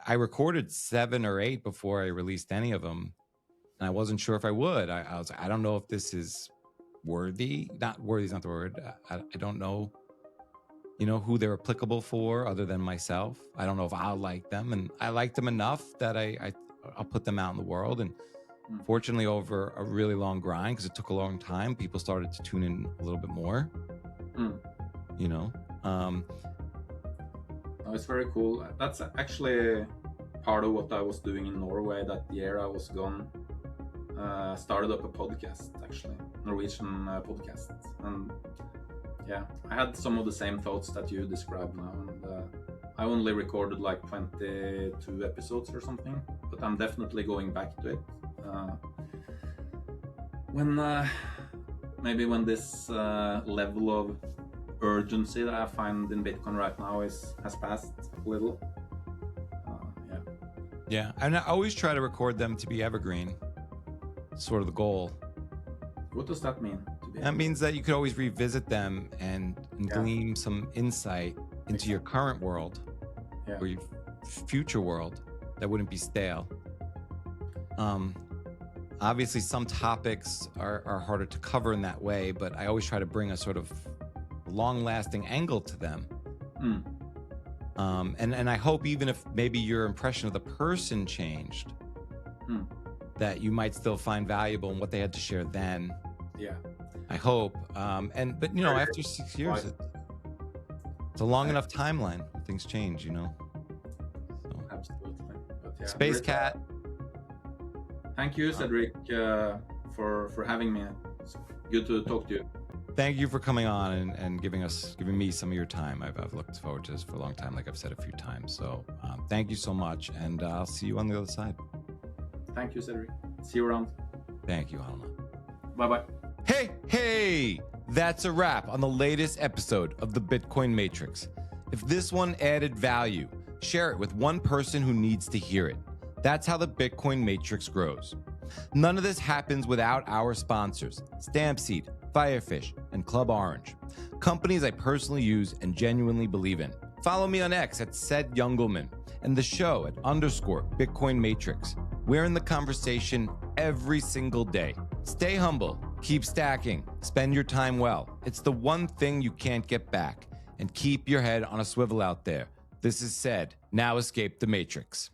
I recorded 7 or 8 before I released any of them. And I wasn't sure if I would. I was like, I don't know if this is worthy. Not worthy is not the word. I don't know, who they're applicable for other than myself. I don't know if I'll like them. And I like them enough that I'll put them out in the world. And fortunately, over a really long grind, because it took a long time, people started to tune in a little bit more. It's very cool. That's actually part of what I was doing in Norway that year I was gone. Started up a podcast, actually, Norwegian podcast. And yeah, I had some of the same thoughts that you described now. And I only recorded like 22 episodes or something, but I'm definitely going back to it. When this level of urgency that I find in Bitcoin right now has passed a little. Yeah, and I always try to record them to be evergreen. Sort of the goal. What does that mean? That means that you could always revisit them and glean some insight into your current world or your future world that wouldn't be stale. Obviously, some topics are harder to cover in that way, but I always try to bring a sort of long-lasting angle to them. And I hope even if maybe your impression of the person changed, that you might still find valuable in what they had to share then. Yeah. I hope. But after 6 years, it's a long enough timeline. Things change, So. Absolutely. But Space Cat. Thank you, Cedric, for having me. It's good to talk to you. Thank you for coming on and giving me some of your time. I've looked forward to this for a long time, like I've said a few times. So thank you so much, and I'll see you on the other side. Thank you, Cedric. See you around. Thank you, Hodlonaut. Bye-bye. Hey! That's a wrap on the latest episode of the Bitcoin Matrix. If this one added value, share it with one person who needs to hear it. That's how the Bitcoin Matrix grows. None of this happens without our sponsors, Stampseed, Firefish, and Club Orange. Companies I personally use and genuinely believe in. Follow me on X at @SedYungelman and the show at _Bitcoin Matrix. We're in the conversation every single day. Stay humble, keep stacking, spend your time well. It's the one thing you can't get back. And keep your head on a swivel out there. This is Sed. Now escape the Matrix.